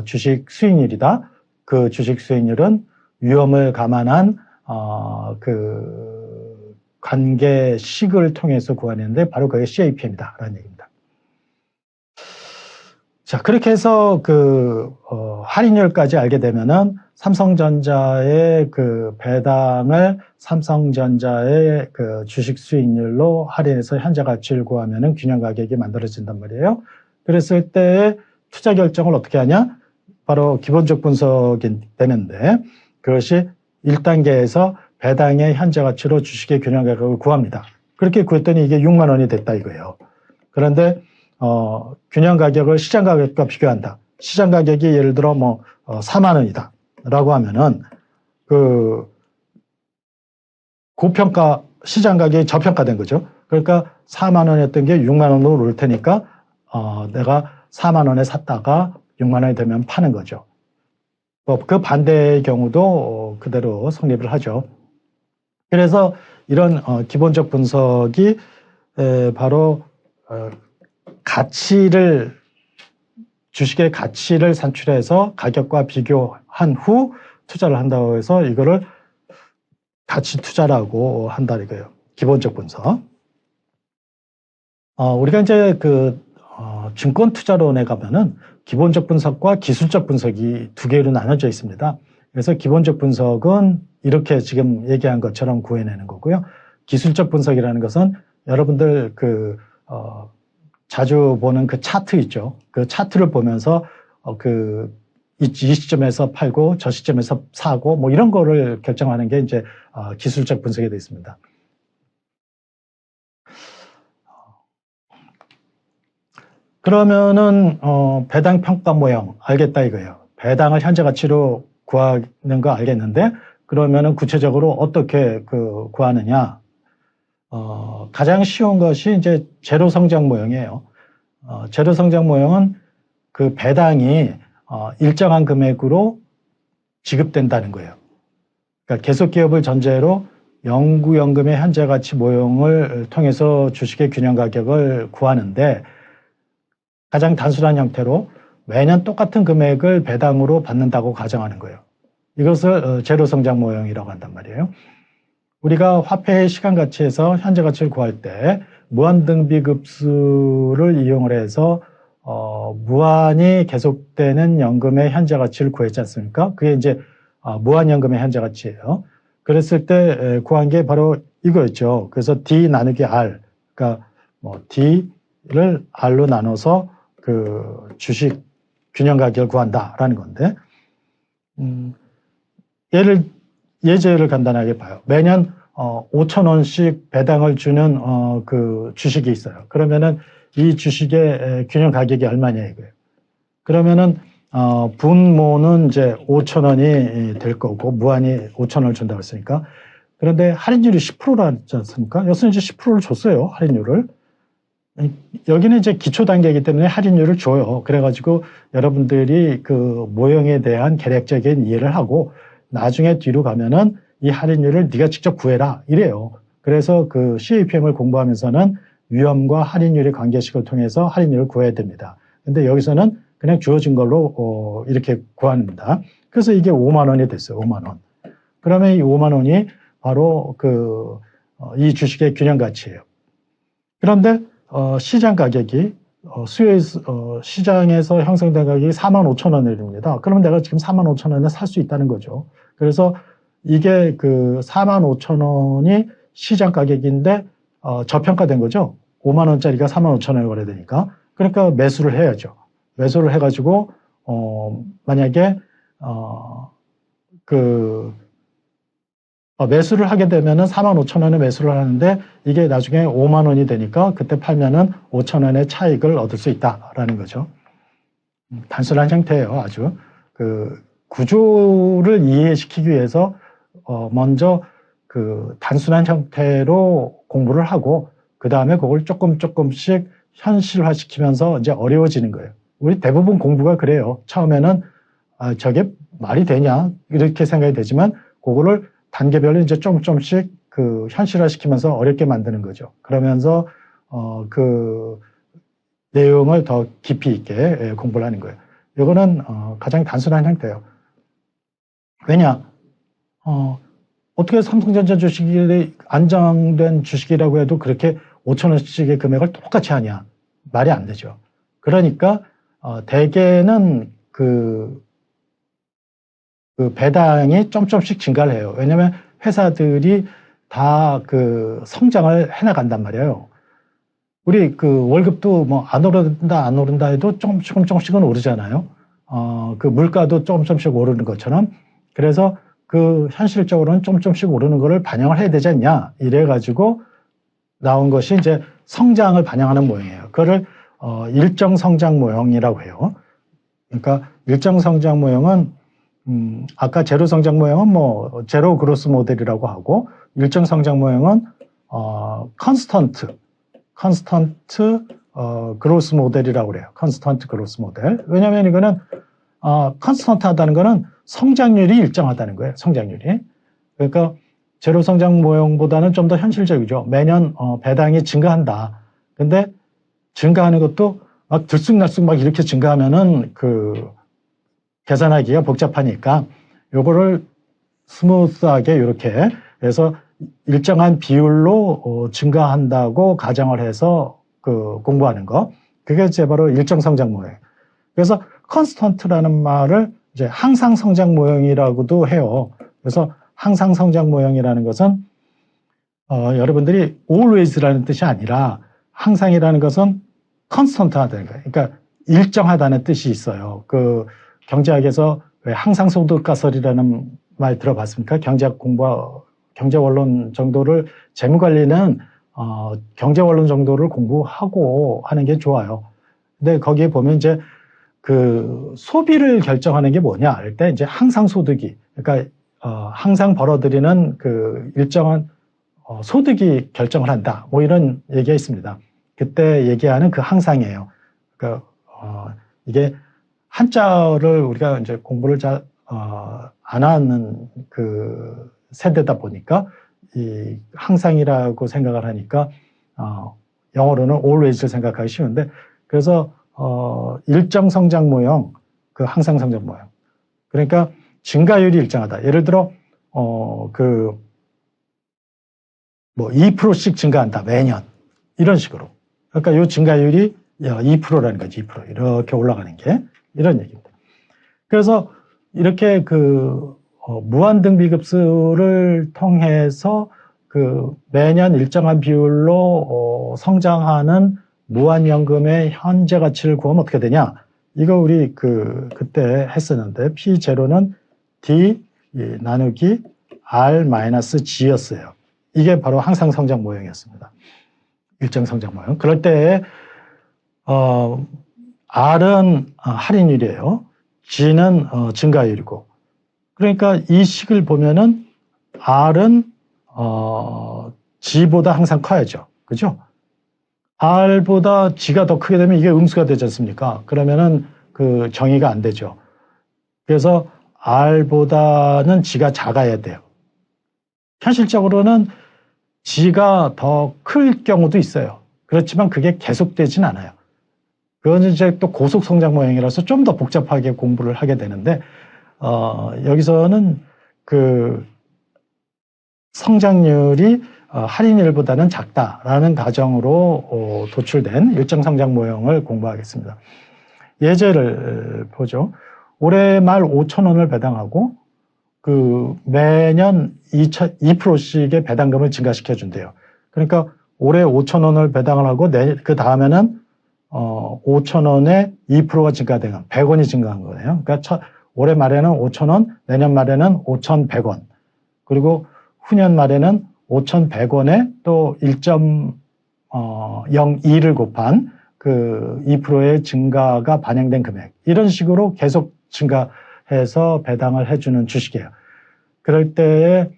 주식 수익률이다. 그 주식 수익률은 위험을 감안한 관계식을 통해서 구하는데 바로 그게 CAPM이다라는 얘기입니다. 자, 그렇게 해서 할인율까지 알게 되면은 삼성전자의 배당을 삼성전자의 주식 수익률로 할인해서 현재 가치를 구하면은 균형 가격이 만들어진단 말이에요. 그랬을 때 투자 결정을 어떻게 하냐? 바로 기본적 분석이 되는데, 그것이 1단계에서 배당의 현재 가치로 주식의 균형 가격을 구합니다. 그렇게 구했더니 이게 6만 원이 됐다 이거예요. 그런데 균형 가격을 시장 가격과 비교한다. 시장 가격이 예를 들어 뭐 4만 원이다 라고 하면은 그 고평가 시장 가격이 저평가된 거죠. 그러니까 4만 원이었던 게 6만 원으로 오를 테니까 내가 4만 원에 샀다가 6만 원이 되면 파는 거죠. 그 반대의 경우도 그대로 성립을 하죠. 그래서 이런 기본적 분석이 바로 주식의 가치를 산출해서 가격과 비교한 후 투자를 한다고 해서 이거를 가치 투자라고 한다 이거예요. 기본적 분석. 우리가 이제 증권 투자론에 가면은 기본적 분석과 기술적 분석이 두 개로 나눠져 있습니다. 그래서 기본적 분석은 이렇게 지금 얘기한 것처럼 구해내는 거고요. 기술적 분석이라는 것은 여러분들 자주 보는 그 차트 있죠. 그 차트를 보면서 이 시점에서 팔고 저 시점에서 사고 뭐 이런 거를 결정하는 게 이제 기술적 분석이 되어 있습니다. 그러면은 배당 평가 모형 알겠다 이거예요. 배당을 현재 가치로 구하는 거 알겠는데 그러면은 구체적으로 어떻게 구하느냐? 가장 쉬운 것이 이제 제로 성장 모형이에요. 제로 성장 모형은 그 배당이 일정한 금액으로 지급된다는 거예요. 그러니까 계속 기업을 전제로 영구연금의 현재 가치 모형을 통해서 주식의 균형 가격을 구하는데 가장 단순한 형태로 매년 똑같은 금액을 배당으로 받는다고 가정하는 거예요. 이것을 제로 성장 모형이라고 한단 말이에요. 우리가 화폐의 시간 가치에서 현재 가치를 구할 때 무한등비급수를 이용을 해서 무한히 계속되는 연금의 현재 가치를 구했지 않습니까? 그게 이제 무한연금의 현재 가치예요. 그랬을 때 구한 게 바로 이거였죠. 그래서 D 나누기 R, 그러니까 뭐 D를 R로 나눠서 주식 균형 가격을 구한다라는 건데, 예제를 간단하게 봐요. 매년 5,000원씩 배당을 주는 주식이 있어요. 그러면은 이 주식의 균형 가격이 얼마냐 이거예요. 그러면은 분모는 이제 5,000원이 될 거고 무한히 5,000원을 준다고 했으니까. 그런데 할인율이 10%라지 않습니까? 여기서 이제 10%를 줬어요. 할인율을. 여기는 이제 기초 단계이기 때문에 할인율을 줘요. 그래가지고 여러분들이 그 모형에 대한 계략적인 이해를 하고 나중에 뒤로 가면은 이 할인율을 네가 직접 구해라 이래요. 그래서 그 CAPM을 공부하면서는 위험과 할인율의 관계식을 통해서 할인율을 구해야 됩니다. 근데 여기서는 그냥 주어진 걸로 이렇게 구합니다. 그래서 이게 5만 원이 됐어요. 5만 원. 그러면 이 5만 원이 바로 이 주식의 균형 가치예요. 그런데 시장 가격이 시장에서 형성된 가격이 4만 5천 원입니다. 그러면 내가 지금 4만 5천 원에 살 수 있다는 거죠. 그래서 이게 4만 5천 원이 시장 가격인데 저평가된 거죠. 5만 원짜리가 4만 5천 원에 거래되니까. 그러니까 매수를 해야죠. 매수를 해가지고 만약에 매수를 하게 되면은 4만 5천 원에 매수를 하는데 이게 나중에 5만 원이 되니까 그때 팔면은 5천 원의 차익을 얻을 수 있다라는 거죠. 단순한 형태예요. 아주 구조를 이해시키기 위해서 먼저 단순한 형태로 공부를 하고 그 다음에 그걸 조금씩 현실화시키면서 이제 어려워지는 거예요. 우리 대부분 공부가 그래요. 처음에는 저게 말이 되냐 이렇게 생각이 되지만 그거를 단계별로 이제 조금씩 현실화시키면서 어렵게 만드는 거죠. 그러면서 내용을 더 깊이 있게 공부를 하는 거예요. 이거는 가장 단순한 형태예요. 왜냐? 어떻게 삼성전자 주식이 안정된 주식이라고 해도 그렇게 5천 원씩의 금액을 똑같이 하냐? 말이 안 되죠. 그러니까 대개는 배당이 좀씩 증가를 해요. 왜냐하면 회사들이 다 성장을 해나간단 말이에요. 우리 월급도 뭐 안 오른다 해도 조금씩은 오르잖아요. 물가도 조금씩 오르는 것처럼. 그래서 현실적으로는 조금씩 오르는 거를 반영을 해야 되지 않냐. 이래가지고 나온 것이 이제 성장을 반영하는 모양이에요. 그거를 일정 성장 모형이라고 해요. 그러니까 일정 성장 모형은 아까 제로 성장 모형은 뭐 제로 그로스 모델이라고 하고 일정 성장 모형은 컨스턴트 그로스 모델이라고 그래요. 컨스턴트 그로스 모델. 왜냐하면 이거는 컨스턴트 하다는 거는 성장률이 일정하다는 거예요. 성장률이. 그러니까 제로 성장 모형보다는 좀 더 현실적이죠. 매년 배당이 증가한다. 근데 증가하는 것도 막 들쑥날쑥 막 이렇게 증가하면은 계산하기가 복잡하니까 요거를 스무스하게 이렇게 해서 일정한 비율로 증가한다고 가정을 해서 공부하는 거. 그게 이제 바로 일정 성장 모형. 그래서 컨스턴트라는 말을 이제 항상 성장 모형이라고도 해요. 그래서 항상 성장 모형이라는 것은 여러분들이 always라는 뜻이 아니라 항상이라는 것은 constant하다는 거예요. 그러니까 일정하다는 뜻이 있어요. 경제학에서 왜 항상소득가설이라는 말 들어봤습니까? 경제학 경제원론 정도를 재무관리는 경제원론 정도를 공부하고 하는 게 좋아요. 근데 거기에 보면 이제 소비를 결정하는 게 뭐냐 할 때 이제 항상소득이 그러니까 항상 벌어들이는 일정한 소득이 결정을 한다. 뭐 이런 얘기가 있습니다. 그때 얘기하는 항상이에요. 그러니까 이게 한자를 우리가 이제 공부를 잘 안 하는 세대다 보니까 이 항상이라고 생각을 하니까 영어로는 always를 생각하기 쉬운데 그래서 일정 성장 모형, 항상 성장 모형. 그러니까 증가율이 일정하다. 예를 들어 2%씩 증가한다. 매년. 이런 식으로. 그러니까 이 증가율이 2%라는 거지. 2% 이렇게 올라가는 게 이런 얘기입니다. 그래서 이렇게 무한등비급수를 통해서 매년 일정한 비율로 성장하는 무한연금의 현재 가치를 구하면 어떻게 되냐? 이거 우리 그때 했었는데 P0는 D 나누기 R-G였어요. 이게 바로 항상 성장 모형이었습니다. 일정 성장 모형. 그럴 때 R은 할인율이에요. G는 증가율이고. 그러니까 이 식을 보면은 R은 G보다 항상 커야죠. 그죠? R보다 G가 더 크게 되면 이게 음수가 되지 않습니까? 그러면은 정의가 안 되죠. 그래서 R보다는 G가 작아야 돼요. 현실적으로는 G가 더 클 경우도 있어요. 그렇지만 그게 계속되진 않아요. 그건 이제 또 고속 성장 모형이라서 좀 더 복잡하게 공부를 하게 되는데, 여기서는 성장률이 할인율보다는 작다라는 가정으로 도출된 일정 성장 모형을 공부하겠습니다. 예제를 보죠. 올해 말 5,000원을 배당하고 매년 2%씩의 배당금을 증가시켜 준대요. 그러니까 올해 5,000원을 배당을 하고 그 다음에는 5,000원에 2%가 증가되면 100원이 증가한 거예요. 그러니까 올해 말에는 5,000원, 내년 말에는 5,100원, 그리고 후년 말에는 5,100원에 또 1.02를 곱한 2%의 증가가 반영된 금액, 이런 식으로 계속 증가해서 배당을 해주는 주식이에요. 그럴 때에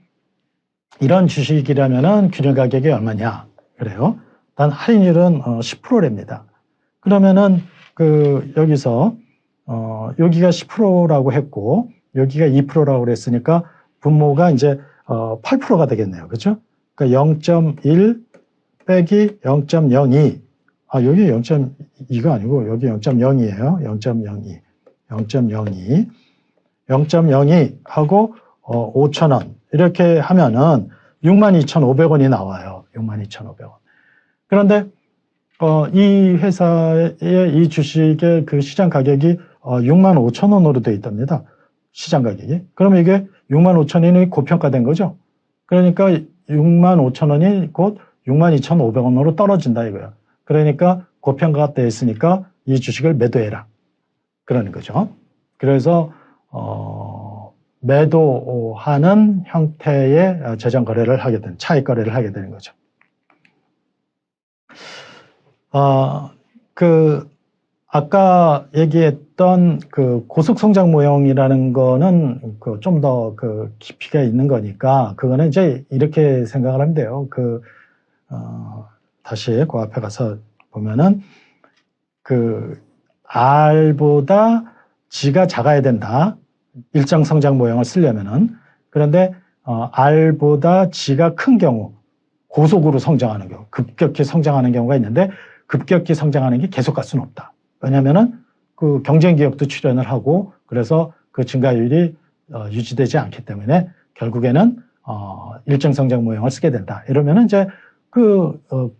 이런 주식이라면은 균형 가격이 얼마냐? 그래요. 단 할인율은 10%랍니다. 그러면은 여기서 여기가 10%라고 했고 여기가 2%라고 그랬으니까 분모가 이제 8%가 되겠네요. 그렇죠? 그러니까 0.1 빼기 0.02. 여기 0.2가 아니고 여기 0.0이에요. 0.02. 0.02. 0.02 하고 5,000원. 이렇게 하면은 62,500원이 나와요. 62,500원. 그런데 이 회사의 이 주식의 시장 가격이 65,000원으로 되어 있답니다. 시장 가격이. 그러면 이게 65,000원이 고평가된 거죠. 그러니까 65,000원이 곧 62,500원으로 떨어진다 이거예요. 그러니까 고평가가 되어 있으니까 이 주식을 매도해라. 그러는 거죠. 그래서 매도하는 형태의 재정 거래를 하게 되는, 차익 거래를 하게 되는 거죠. 그 아까 얘기했던 그 고속 성장 모형이라는 거는 그 좀 더 그 깊이가 있는 거니까 그거는 이제 이렇게 생각을 하면 돼요. 다시 그 앞에 가서 보면은 그 R보다 G가 작아야 된다. 일정 성장 모형을 쓰려면은. 그런데 R보다 G가 큰 경우, 고속으로 성장하는 경우, 급격히 성장하는 경우가 있는데 급격히 성장하는 게 계속 갈 수는 없다. 왜냐면은 그 경쟁 기업도 출연을 하고 그래서 그 증가율이 유지되지 않기 때문에 결국에는 일정 성장 모형을 쓰게 된다. 이러면은 이제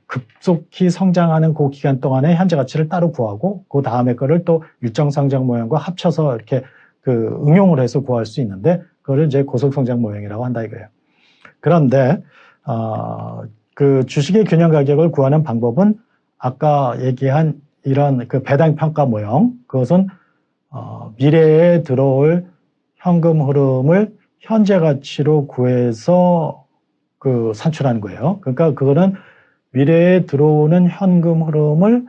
급속히 성장하는 그 기간 동안에 현재 가치를 따로 구하고 그 다음에 거를 또 일정 성장 모형과 합쳐서 이렇게 응용을 해서 구할 수 있는데 그거를 이제 고속 성장 모형이라고 한다 이거예요. 그런데 그 주식의 균형 가격을 구하는 방법은 아까 얘기한 이런 그 배당 평가 모형, 그것은 미래에 들어올 현금 흐름을 현재 가치로 구해서 산출하는 거예요. 그러니까 그거는 미래에 들어오는 현금 흐름을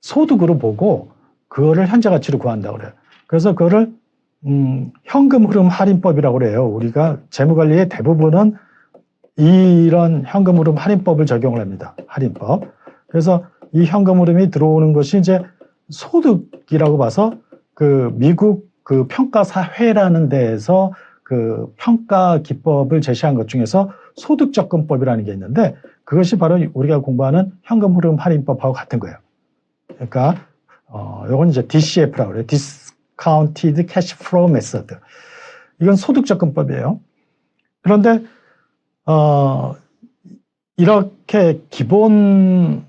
소득으로 보고 그거를 현재 가치로 구한다고 그래요. 그래서 그거를 현금 흐름 할인법이라고 그래요. 우리가 재무관리의 대부분은 이런 현금 흐름 할인법을 적용을 합니다. 할인법. 그래서 이 현금 흐름이 들어오는 것이 이제 소득이라고 봐서 그 미국 그 평가사회라는 데에서 그 평가 기법을 제시한 것 중에서 소득접근법이라는 게 있는데 그것이 바로 우리가 공부하는 현금 흐름 할인법하고 같은 거예요. 그러니까 이건 이제 DCF라고 그래요. Discounted Cash Flow Method. 이건 소득접근법이에요. 그런데 이렇게 기본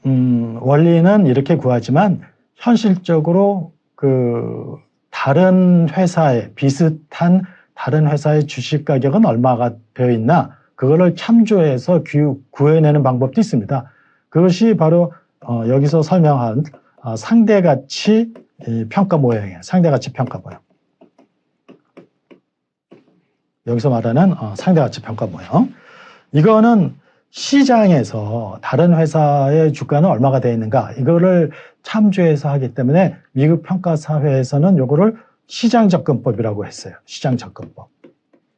원리는 이렇게 구하지만 현실적으로 다른 회사의 비슷한 다른 회사의 주식 가격은 얼마가 되어 있나 그거를 참조해서 구해내는 방법도 있습니다. 그것이 바로 여기서 설명한 상대가치 평가 모형이에요. 상대가치 평가 모형. 여기서 말하는 상대가치 평가 모형. 이거는 시장에서 다른 회사의 주가는 얼마가 되어 있는가 이거를 참조해서 하기 때문에 미국 평가사회에서는 이거를 시장접근법이라고 했어요. 시장접근법.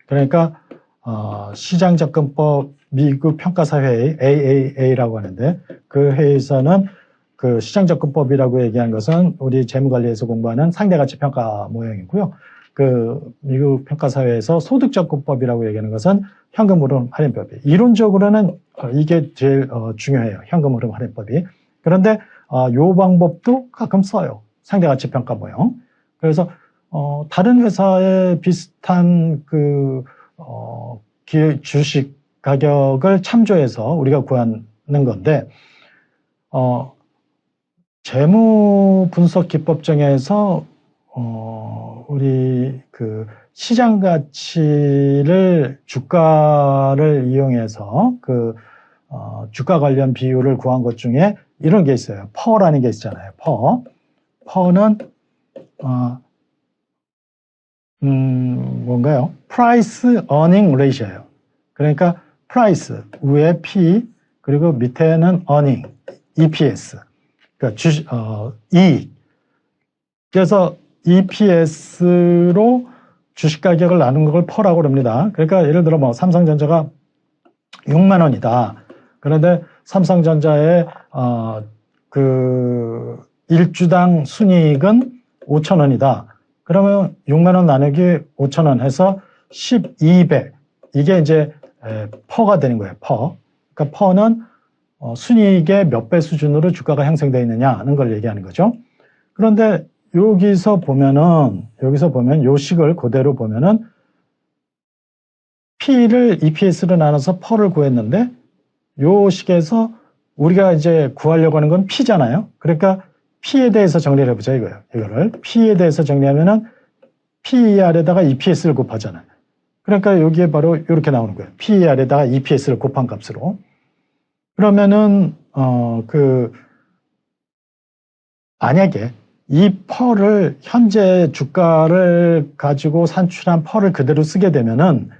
그러니까 시장접근법 미국 평가사회 AAA라고 하는데 그 회에서는 그 시장접근법이라고 얘기한 것은 우리 재무관리에서 공부하는 상대가치평가 모형이고요. 그 미국 평가사회에서 소득접근법이라고 얘기하는 것은 현금흐름 할인법이. 이론적으로는 이게 제일 중요해요. 현금흐름 할인법이. 그런데 요 방법도 가끔 써요. 상대가치평가 모형. 그래서 다른 회사의 비슷한 주식 가격을 참조해서 우리가 구하는 건데, 재무 분석 기법정에서, 우리 시장 가치를 주가를 이용해서 주가 관련 비율을 구한 것 중에 이런 게 있어요. 퍼라는 게 있잖아요. 퍼는, 뭔가요? Price Earning Ratio예요. 그러니까 price 위에 P 그리고 밑에는 earning EPS. 그러니까 이익. 그래서 EPS로 주식 가격을 나눈 걸 퍼라고 합니다. 그러니까 예를 들어 삼성전자가 6만 원이다. 그런데 삼성전자의 일주당 순이익은 5천 원이다. 그러면 6만 원 나누기 5천 원 해서 12배. 이게 이제 퍼가 되는 거예요. 퍼. 그러니까 퍼는 순이익의 몇 배 수준으로 주가가 형성되어 있느냐 하는 걸 얘기하는 거죠. 그런데 여기서 보면 요 식을 그대로 보면은 P를 EPS로 나눠서 퍼를 구했는데 요 식에서 우리가 이제 구하려고 하는 건 P잖아요. 그러니까 P에 대해서 정리를 해보자 이거예요. 이거를 P에 대해서 정리하면은 PER에다가 EPS를 곱하잖아요. 그러니까 여기에 바로 이렇게 나오는 거예요. PER에다가 EPS를 곱한 값으로. 그러면은 만약에 이 펄을 현재 주가를 가지고 산출한 펄을 그대로 쓰게 되면은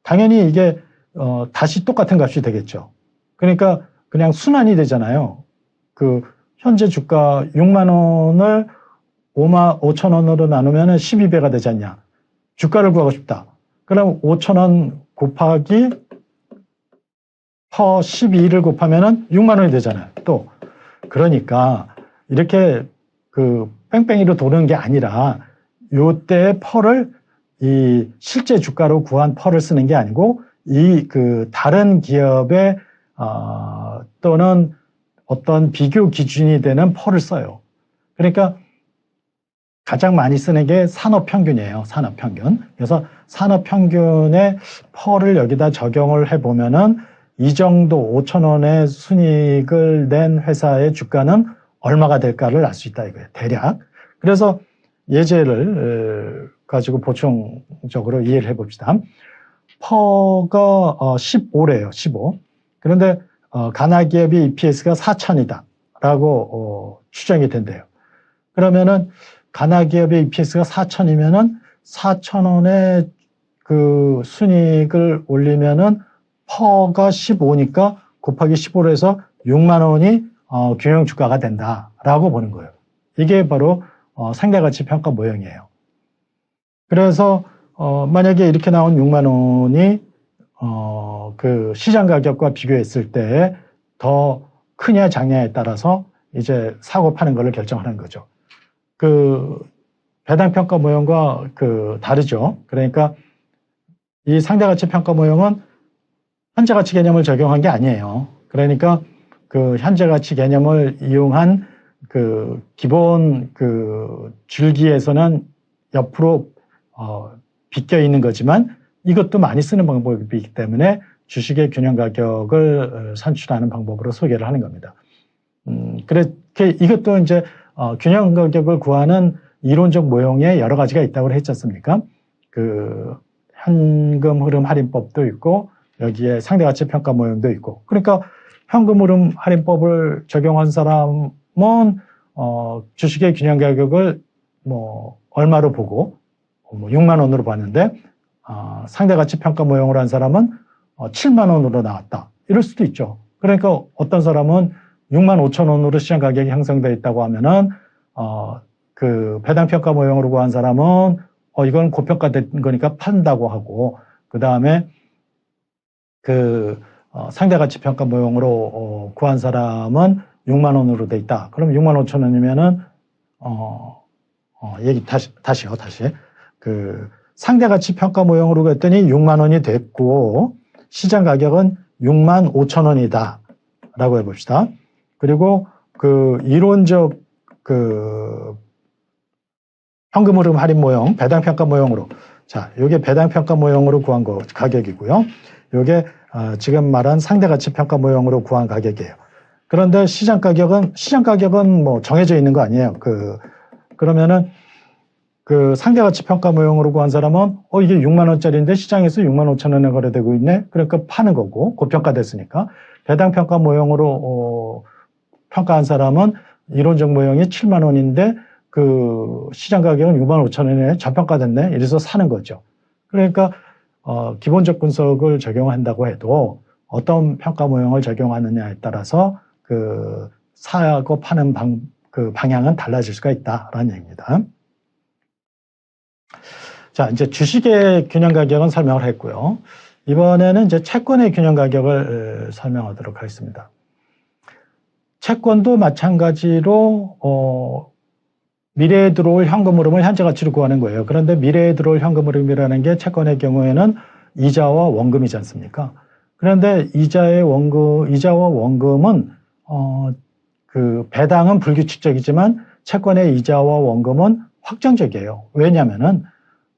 당연히 이게 다시 똑같은 값이 되겠죠. 그러니까 그냥 순환이 되잖아요. 그 현재 주가 6만 원을 5천 원으로 나누면 12배가 되지 않냐. 주가를 구하고 싶다. 그럼 5천 원 곱하기 퍼 12를 곱하면 6만 원이 되잖아요. 또 그러니까 이렇게 그 뺑뺑이로 도는 게 아니라 요때 퍼를 이 실제 주가로 구한 퍼를 쓰는 게 아니고 이 그 다른 기업의 또는 어떤 비교 기준이 되는 퍼를 써요. 그러니까 가장 많이 쓰는 게 산업평균이에요. 산업평균. 그래서 산업평균의 퍼를 여기다 적용을 해보면은 이 정도 5천 원의 순이익을 낸 회사의 주가는 얼마가 될까를 알 수 있다 이거예요. 대략. 그래서 예제를 가지고 보충적으로 이해를 해봅시다. 퍼가 15래요. 15. 그런데 가나기업의 EPS가 4천이다 라고 추정이 된대요. 그러면은 가나기업의 EPS가 4천이면은 4천 원의 그 순이익을 올리면은 퍼가 15니까 곱하기 15로 해서 6만 원이 경영 주가가 된다라고 보는 거예요. 이게 바로 상대가치 평가 모형이에요. 그래서 만약에 이렇게 나온 6만 원이 그 시장 가격과 비교했을 때 더 크냐 작냐에 따라서 이제 사고 파는 거를 결정하는 거죠. 그 배당 평가 모형과 그 다르죠. 그러니까 이 상대가치 평가 모형은 현재가치 개념을 적용한 게 아니에요. 그러니까 그 현재가치 개념을 이용한 그 기본 그 줄기에서는 옆으로 비껴 있는 거지만 이것도 많이 쓰는 방법이기 때문에 주식의 균형 가격을 산출하는 방법으로 소개를 하는 겁니다. 그렇게 이것도 이제 균형 가격을 구하는 이론적 모형에 여러 가지가 있다고 했지 않습니까? 그 현금 흐름 할인법도 있고 여기에 상대가치 평가 모형도 있고 그러니까 현금 흐름 할인법을 적용한 사람은 주식의 균형 가격을 뭐 얼마로 보고 6만 원으로 봤는데 상대가치 평가 모형으로 한 사람은 7만 원으로 나왔다. 이럴 수도 있죠. 그러니까 어떤 사람은 6만 5천 원으로 시장 가격이 형성되어 있다고 하면은 그 배당 평가 모형으로 구한 사람은 이건 고평가된 거니까 판다고 하고 그 다음에 그 상대가치 평가 모형으로 구한 사람은 6만 원으로 돼 있다. 그럼 6만 5천 원이면은 얘기 다시요. 그 상대가치 평가 모형으로 했더니 6만 원이 됐고 시장 가격은 6만 5천 원이다. 라고 해봅시다. 그리고 그 이론적 그 현금 흐름 할인 모형, 배당 평가 모형으로 자, 요게 배당 평가 모형으로 구한 거 가격이고요. 요게 지금 말한 상대가치 평가 모형으로 구한 가격이에요. 그런데 시장 가격은 뭐 정해져 있는 거 아니에요. 그러면은 그 상대가치 평가 모형으로 구한 사람은 이게 6만 원짜리인데 시장에서 6만 5천 원에 거래되고 있네. 그러니까 파는 거고 고평가됐으니까. 배당 평가 모형으로 평가한 사람은 이론적 모형이 7만 원인데 그 시장 가격은 6만 5천 원에 저평가됐네. 이래서 사는 거죠. 그러니까 기본적 분석을 적용한다고 해도 어떤 평가 모형을 적용하느냐에 따라서 그 사고 파는 그 방향은 달라질 수가 있다라는 얘기입니다. 자, 이제 주식의 균형 가격은 설명을 했고요. 이번에는 이제 채권의 균형 가격을 설명하도록 하겠습니다. 채권도 마찬가지로 미래에 들어올 현금 흐름을 현재 가치로 구하는 거예요. 그런데 미래에 들어올 현금 흐름이라는 게 채권의 경우에는 이자와 원금이지 않습니까? 그런데 이자와 원금은 그 배당은 불규칙적이지만 채권의 이자와 원금은 확정적이에요. 왜냐하면은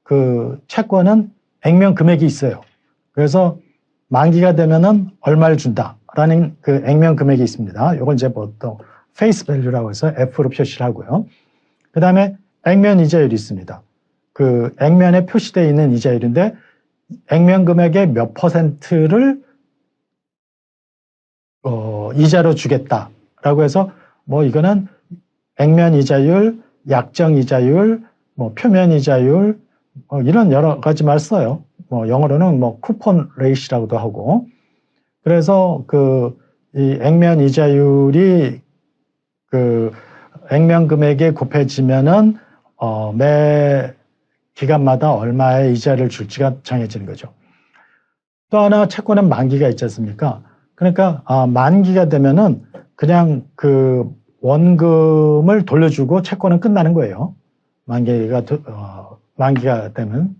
그 채권은 액면 금액이 있어요. 그래서 만기가 되면은 얼마를 준다라는 그 액면 금액이 있습니다. 이걸 이제 보통 페이스 밸류라고 해서 F로 표시를 하고요. 그 다음에 액면 이자율이 있습니다. 그 액면에 표시되어 있는 이자율인데 액면 금액의 몇 %를 이자로 주겠다라고 해서 뭐 이거는 액면 이자율, 약정 이자율, 뭐 표면 이자율 이런 여러 가지 말 써요. 뭐 영어로는 뭐 쿠폰 레이시라고도 하고. 그래서 이 액면 이자율이 그 액면 금액이 곱해지면은 매 기간마다 얼마의 이자를 줄지가 정해지는 거죠. 또 하나 채권은 만기가 있지 않습니까? 그러니까 만기가 되면은 그냥 그 원금을 돌려주고 채권은 끝나는 거예요. 만기가 되면.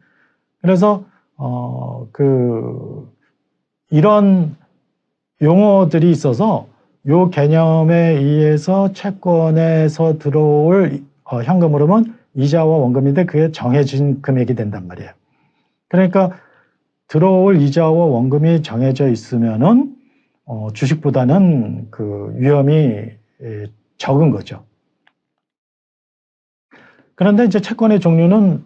그래서 이런 용어들이 있어서 요 개념에 의해서 채권에서 들어올 현금 흐름은 이자와 원금인데 그게 정해진 금액이 된단 말이에요. 그러니까 들어올 이자와 원금이 정해져 있으면은 주식보다는 그 위험이 적은 거죠. 그런데 이제 채권의 종류는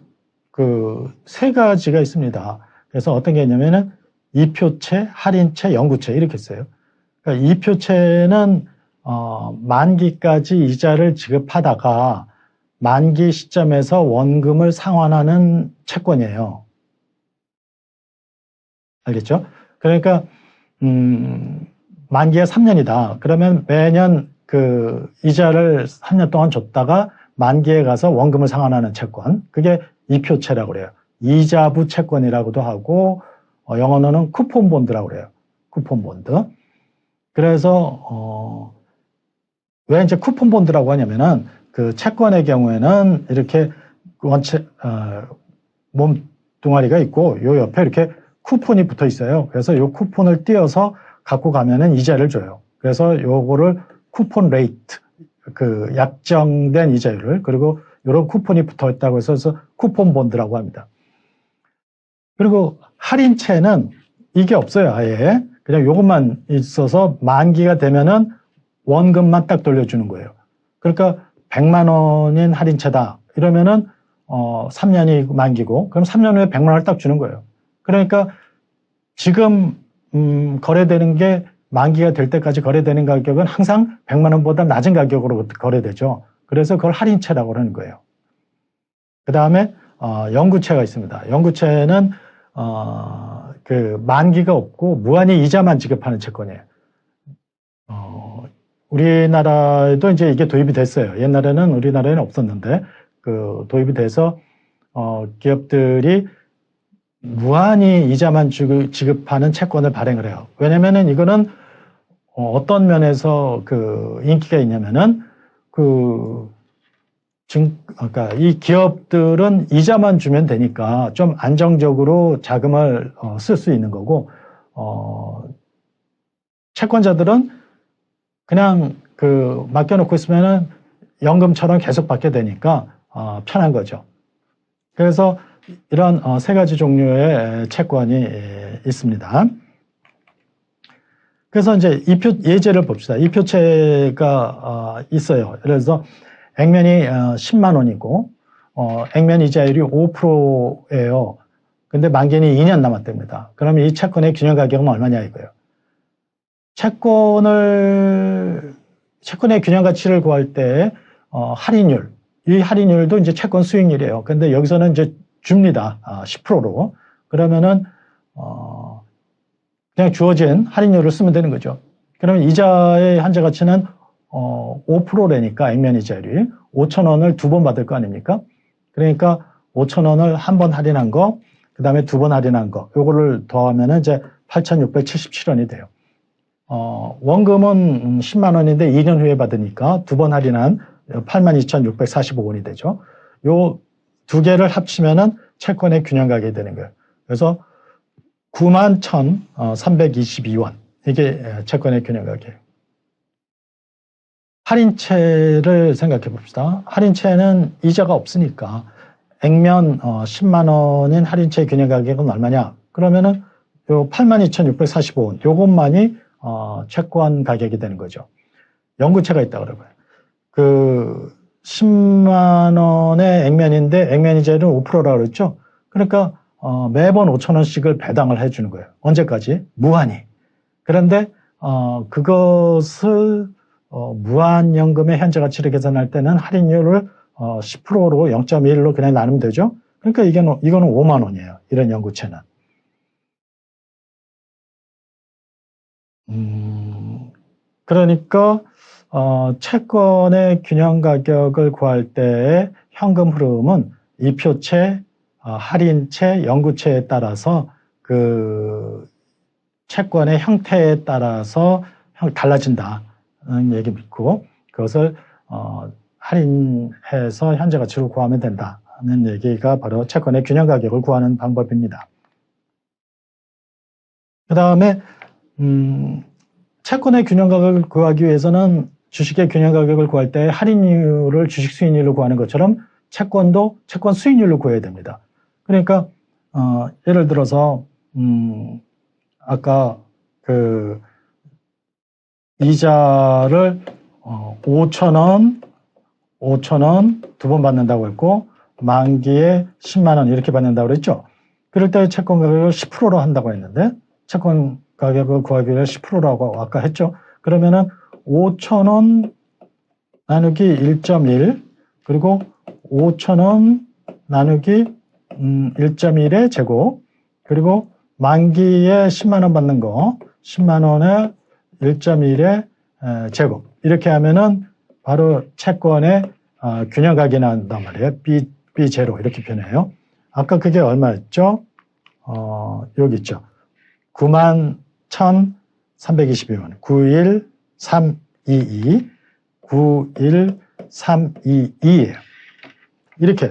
그 세 가지가 있습니다. 그래서 어떤 게 있냐면은 이표채, 할인채, 영구채 이렇게 써요. 그러니까 이표채는 만기까지 이자를 지급하다가 만기 시점에서 원금을 상환하는 채권이에요. 알겠죠? 그러니까 만기가 3년이다. 그러면 매년 그 이자를 3년 동안 줬다가 만기에 가서 원금을 상환하는 채권. 그게 이표채라고 그래요. 이자부 채권이라고도 하고 영어로는 쿠폰 본드라고 그래요. 쿠폰 본드. 그래서 왜 이제 쿠폰 본드라고 하냐면은 그 채권의 경우에는 이렇게 원체 몸뚱아리가 있고 요 옆에 이렇게 쿠폰이 붙어 있어요. 그래서 요 쿠폰을 띄어서 갖고 가면은 이자를 줘요. 그래서 요거를 쿠폰 레이트, 그 약정된 이자율을, 그리고 요런 쿠폰이 붙어 있다고 해서 쿠폰 본드라고 합니다. 그리고 할인채는 이게 없어요, 아예. 그냥 요것만 있어서 만기가 되면은 원금만 딱 돌려주는 거예요. 그러니까 100만 원인 할인채다. 이러면은 3년이 만기고, 그럼 3년 후에 100만 원을 딱 주는 거예요. 그러니까 지금 거래되는 게 만기가 될 때까지 거래되는 가격은 항상 100만 원보다 낮은 가격으로 거래되죠. 그래서 그걸 할인채라고 하는 거예요. 그 다음에 영구채가 있습니다. 영구채는 그 만기가 없고 무한히 이자만 지급하는 채권이에요. 우리나라에도 이제 이게 도입이 됐어요. 옛날에는 우리나라에는 없었는데 그 도입이 돼서 기업들이 무한히 이자만 지급하는 채권을 발행을 해요. 왜냐면은 이거는 어떤 면에서 그 인기가 있냐면은 그러니까 이 기업들은 이자만 주면 되니까 좀 안정적으로 자금을 쓸 수 있는 거고, 채권자들은 그냥 그 맡겨놓고 있으면은 연금처럼 계속 받게 되니까 편한 거죠. 그래서 이런 세 가지 종류의 채권이 있습니다. 그래서 이제 예제를 봅시다. 이표채가 있어요. 그래서 액면이 10만 원이고 액면 이자율이 5%예요. 근데 만기는 2년 남았답니다. 그러면 이 채권의 균형 가격은 얼마냐 이거예요. 채권의 균형 가치를 구할 때 할인율, 이 할인율도 이제 채권 수익률이에요. 근데 여기서는 이제 줍니다. 10%로. 그러면은 그냥 주어진 할인율을 쓰면 되는 거죠. 그러면 이자의 한자 가치는 5%라니까 액면 이자율이 5,000원을 2번 받을 거 아닙니까? 그러니까 5,000원을 한 번 할인한 거, 그 다음에 2번 할인한 거, 요거를 더하면은 이제 8,677원이 돼요. 원금은 10만 원인데 2년 후에 받으니까 2번 할인한 82,645원이 되죠. 요 두 개를 합치면은 채권의 균형 가격이 되는 거예요. 그래서 91,322원. 이게 채권의 균형 가격이에요. 할인채를 생각해 봅시다. 할인채는 이자가 없으니까 액면 10만 원인 할인채 균형 가격은 얼마냐? 그러면은 요 82,645원. 요것만이 채권 가격이 되는 거죠. 영구채가 있다 그러고요. 그 10만 원의 액면인데 액면 이자율은 5%라고 그랬죠. 그러니까 매번 5,000원씩을 배당을 해주는 거예요. 언제까지? 무한히. 그런데 그것을 무한연금의 현재 가치를 계산할 때는 할인율을 10%로 0.1로 그냥 나누면 되죠. 그러니까 이거는 5만 원이에요. 이런 영구채는. 그러니까 채권의 균형 가격을 구할 때의 현금 흐름은 이표채, 할인채, 연구채에 따라서 그 채권의 형태에 따라서 달라진다는 얘기고, 그것을 할인해서 현재 가치로 구하면 된다는 얘기가 바로 채권의 균형 가격을 구하는 방법입니다. 그 다음에 채권의 균형 가격을 구하기 위해서는 주식의 균형 가격을 구할 때 할인율을 주식 수익률로 구하는 것처럼 채권도 채권 수익률로 구해야 됩니다. 그러니까 예를 들어서 아까 그 이자를 5,000원 두 번 받는다고 했고 만기에 10만 원 이렇게 받는다고 그랬죠. 그럴 때 채권 가격을 10%로 한다고 했는데 채권 가격을 구하기 위해 10%라고 아까 했죠. 그러면은 5,000원 나누기 1.1 그리고 5,000원 나누기 1.1의 제곱 그리고 만기에 10만 원 받는 거 10만 원에 1.1의 제곱 이렇게 하면은 바로 채권의 균형 가격이 나온단 말이에요. B0 이렇게 표현해요. 아까 그게 얼마였죠? 여기 있죠. 91,322원 91322 91322예요. 이렇게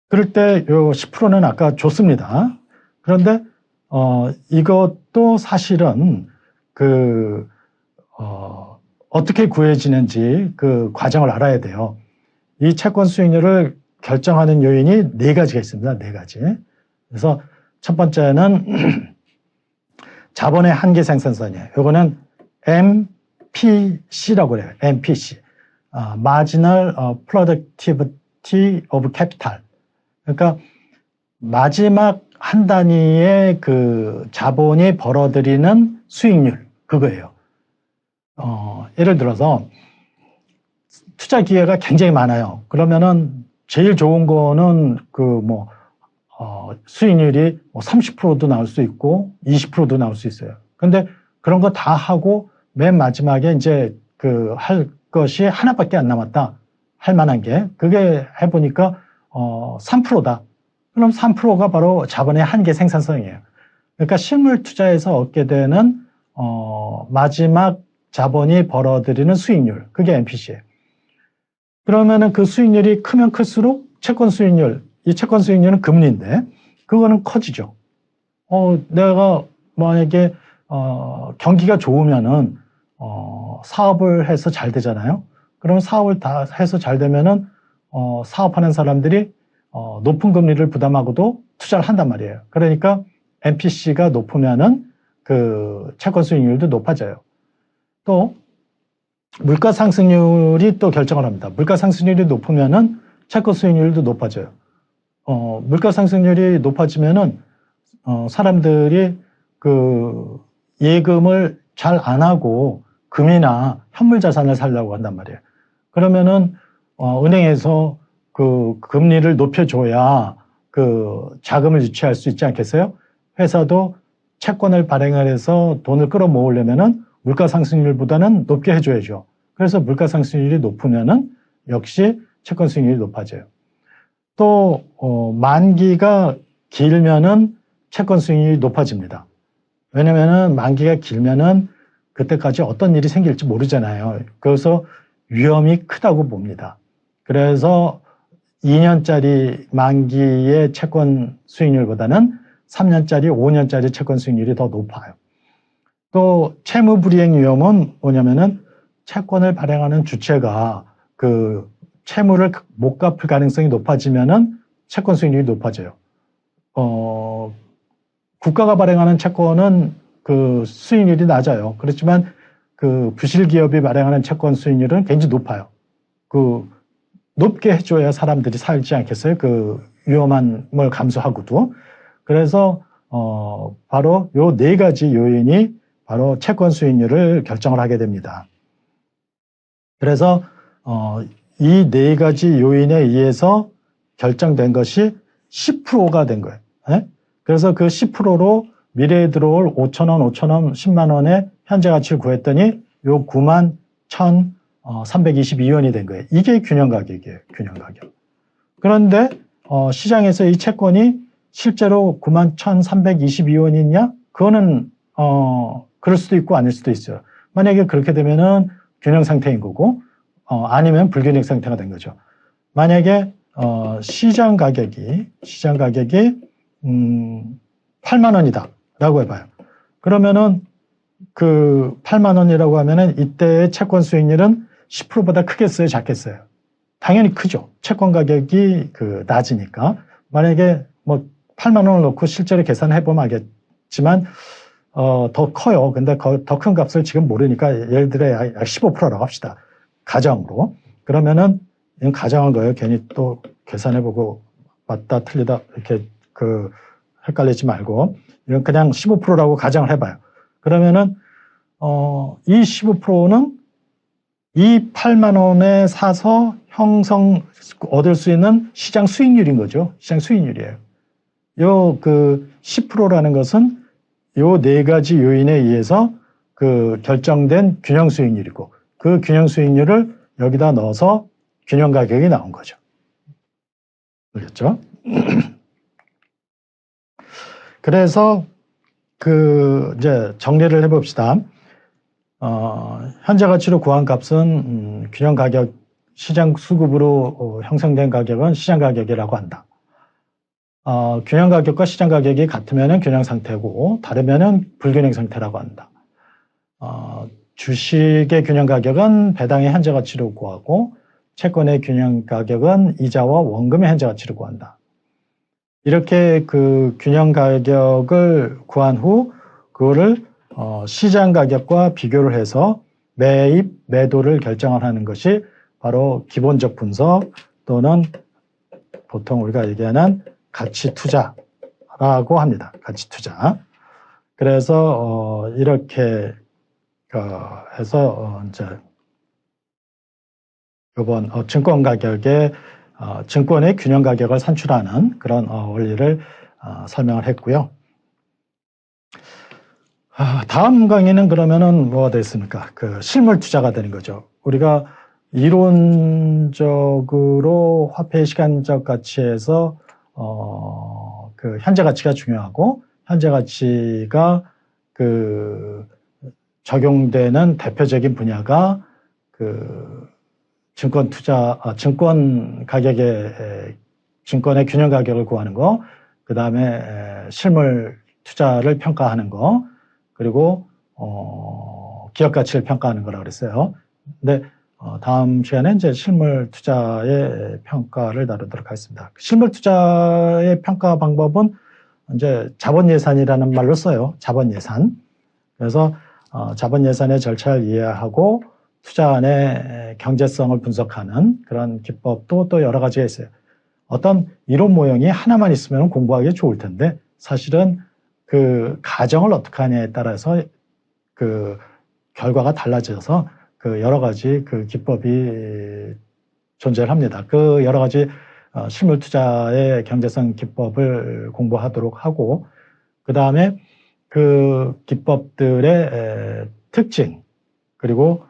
그럴 때 요 10%는 아까 줬습니다. 그런데 이것도 사실은 어떻게 구해지는지 그 과정을 알아야 돼요. 이 채권 수익률을 결정하는 요인이 4가지가 있습니다. 4가지. 그래서 첫 번째는 자본의 한계 생산선이에요. 이거는 MPC라고 그래요. MPC. Marginal Productivity of Capital. 그러니까 마지막 한 단위의 그 자본이 벌어들이는 수익률 그거예요. 예를 들어서 투자 기회가 굉장히 많아요. 그러면은 제일 좋은 거는 수익률이 30%도 나올 수 있고 20%도 나올 수 있어요. 근데 그런 거 다 하고 맨 마지막에 이제 할 것이 하나밖에 안 남았다. 할 만한 게. 그게 해보니까 3%다. 그럼 3%가 바로 자본의 한계 생산성이에요. 그러니까 실물 투자에서 얻게 되는 마지막 자본이 벌어들이는 수익률. 그게 MPC예요. 그러면은 그 수익률이 크면 클수록 채권 수익률, 이 채권 수익률은 금리인데 그거는 커지죠. 내가 만약에 경기가 좋으면은 사업을 해서 잘 되잖아요. 그럼 사업을 다 해서 잘 되면은 사업하는 사람들이 높은 금리를 부담하고도 투자를 한단 말이에요. 그러니까 MPC가 높으면은 그 채권 수익률도 높아져요. 또 물가 상승률이 또 결정을 합니다. 물가 상승률이 높으면은 채권 수익률도 높아져요. 물가 상승률이 높아지면은 사람들이 그 예금을 잘 안 하고 금이나 현물 자산을 살려고 한단 말이에요. 그러면은 은행에서 그 금리를 높여줘야 그 자금을 유치할 수 있지 않겠어요? 회사도 채권을 발행을 해서 돈을 끌어모으려면은 물가 상승률보다는 높게 해줘야죠. 그래서 물가 상승률이 높으면은 역시 채권 수익률이 높아져요. 또 만기가 길면은 채권 수익률이 높아집니다. 왜냐면은 만기가 길면은 그때까지 어떤 일이 생길지 모르잖아요. 그래서 위험이 크다고 봅니다. 그래서 2년짜리 만기의 채권 수익률보다는 3년짜리, 5년짜리 채권 수익률이 더 높아요. 또 채무불이행 위험은 뭐냐면은 채권을 발행하는 주체가 그 채무를 못 갚을 가능성이 높아지면은 채권 수익률이 높아져요. 국가가 발행하는 채권은 그 수익률이 낮아요. 그렇지만 그 부실 기업이 발행하는 채권 수익률은 굉장히 높아요. 높게 해줘야 사람들이 살지 않겠어요? 위험함을 감수하고도. 그래서 바로 요 4가지 요인이 바로 채권 수익률을 결정을 하게 됩니다. 그래서 이 4가지 요인에 의해서 결정된 것이 10%가 된 거예요. 네? 그래서 그 10%로 미래에 들어올 5,000원, 10만 원의 현재 가치를 구했더니 요 91,322원이 된 거예요. 이게 균형 가격이에요. 균형 가격. 그런데 시장에서 이 채권이 실제로 91,322원이냐? 그거는 그럴 수도 있고 아닐 수도 있어요. 만약에 그렇게 되면은 균형 상태인 거고 아니면 불균형 상태가 된 거죠. 만약에 시장 가격이 8만 원이다라고 해봐요. 그러면은 그 8만 원이라고 하면은 이때의 채권 수익률은 10%보다 크겠어요, 작겠어요? 당연히 크죠. 채권 가격이 낮으니까. 만약에 뭐 8만 원을 놓고 실제로 계산해 보면 알겠지만 더 커요. 근데 더 큰 값을 지금 모르니까 예를 들어 약 15%라고 합시다. 가정으로. 그러면은 이건 가정한 거예요. 괜히 또 계산해 보고 맞다 틀리다 이렇게 헷갈리지 말고 이건 그냥 15%라고 가정을 해봐요. 그러면은 이 15%는 이 8만 원에 사서 얻을 수 있는 시장 수익률인 거죠. 시장 수익률이에요. 요 10%라는 것은 요 네 가지 요인에 의해서 결정된 균형 수익률이고 그 균형 수익률을 여기다 넣어서 균형 가격이 나온 거죠. 알겠죠? 그래서 이제 정리를 해봅시다. 현재 가치로 구한 값은 균형 가격, 시장 수급으로 형성된 가격은 시장 가격이라고 한다. 균형 가격과 시장 가격이 같으면 균형 상태고 다르면 불균형 상태라고 한다. 주식의 균형 가격은 배당의 현재 가치로 구하고 채권의 균형 가격은 이자와 원금의 현재 가치로 구한다. 이렇게 균형 가격을 구한 후 그거를 시장 가격과 비교를 해서 매입, 매도를 결정을 하는 것이 바로 기본적 분석 또는 보통 우리가 얘기하는 가치 투자라고 합니다. 가치 투자. 그래서 이렇게 해서 이제 이번 증권 가격의 증권의 균형 가격을 산출하는 그런 원리를 설명을 했고요. 다음 강의는 그러면은 뭐가 되겠습니까? 실물 투자가 되는 거죠. 우리가 이론적으로 화폐의 시간적 가치에서 현재 가치가 중요하고 현재 가치가 적용되는 대표적인 분야가 증권 가격의 증권의 균형 가격을 구하는 거, 그 다음에 실물 투자를 평가하는 거, 그리고 기업 가치를 평가하는 거라고 그랬어요. 근데 다음 시간에 이제 실물 투자의 평가를 다루도록 하겠습니다. 실물 투자의 평가 방법은 이제 자본 예산이라는 말로 써요. 자본 예산. 그래서 자본 예산의 절차를 이해하고 투자안의 경제성을 분석하는 그런 기법도 또 여러 가지가 있어요. 어떤 이론 모형이 하나만 있으면 공부하기 좋을 텐데 사실은 가정을 어떻게 하냐에 따라서 결과가 달라져서 여러 가지 기법이 존재를 합니다. 여러 가지 실물 투자의 경제성 기법을 공부하도록 하고 그 다음에 기법들의 특징 그리고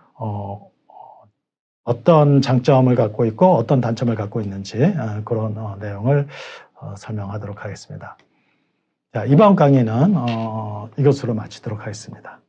어떤 장점을 갖고 있고 어떤 단점을 갖고 있는지 그런 내용을 설명하도록 하겠습니다. 자, 이번 강의는 이것으로 마치도록 하겠습니다.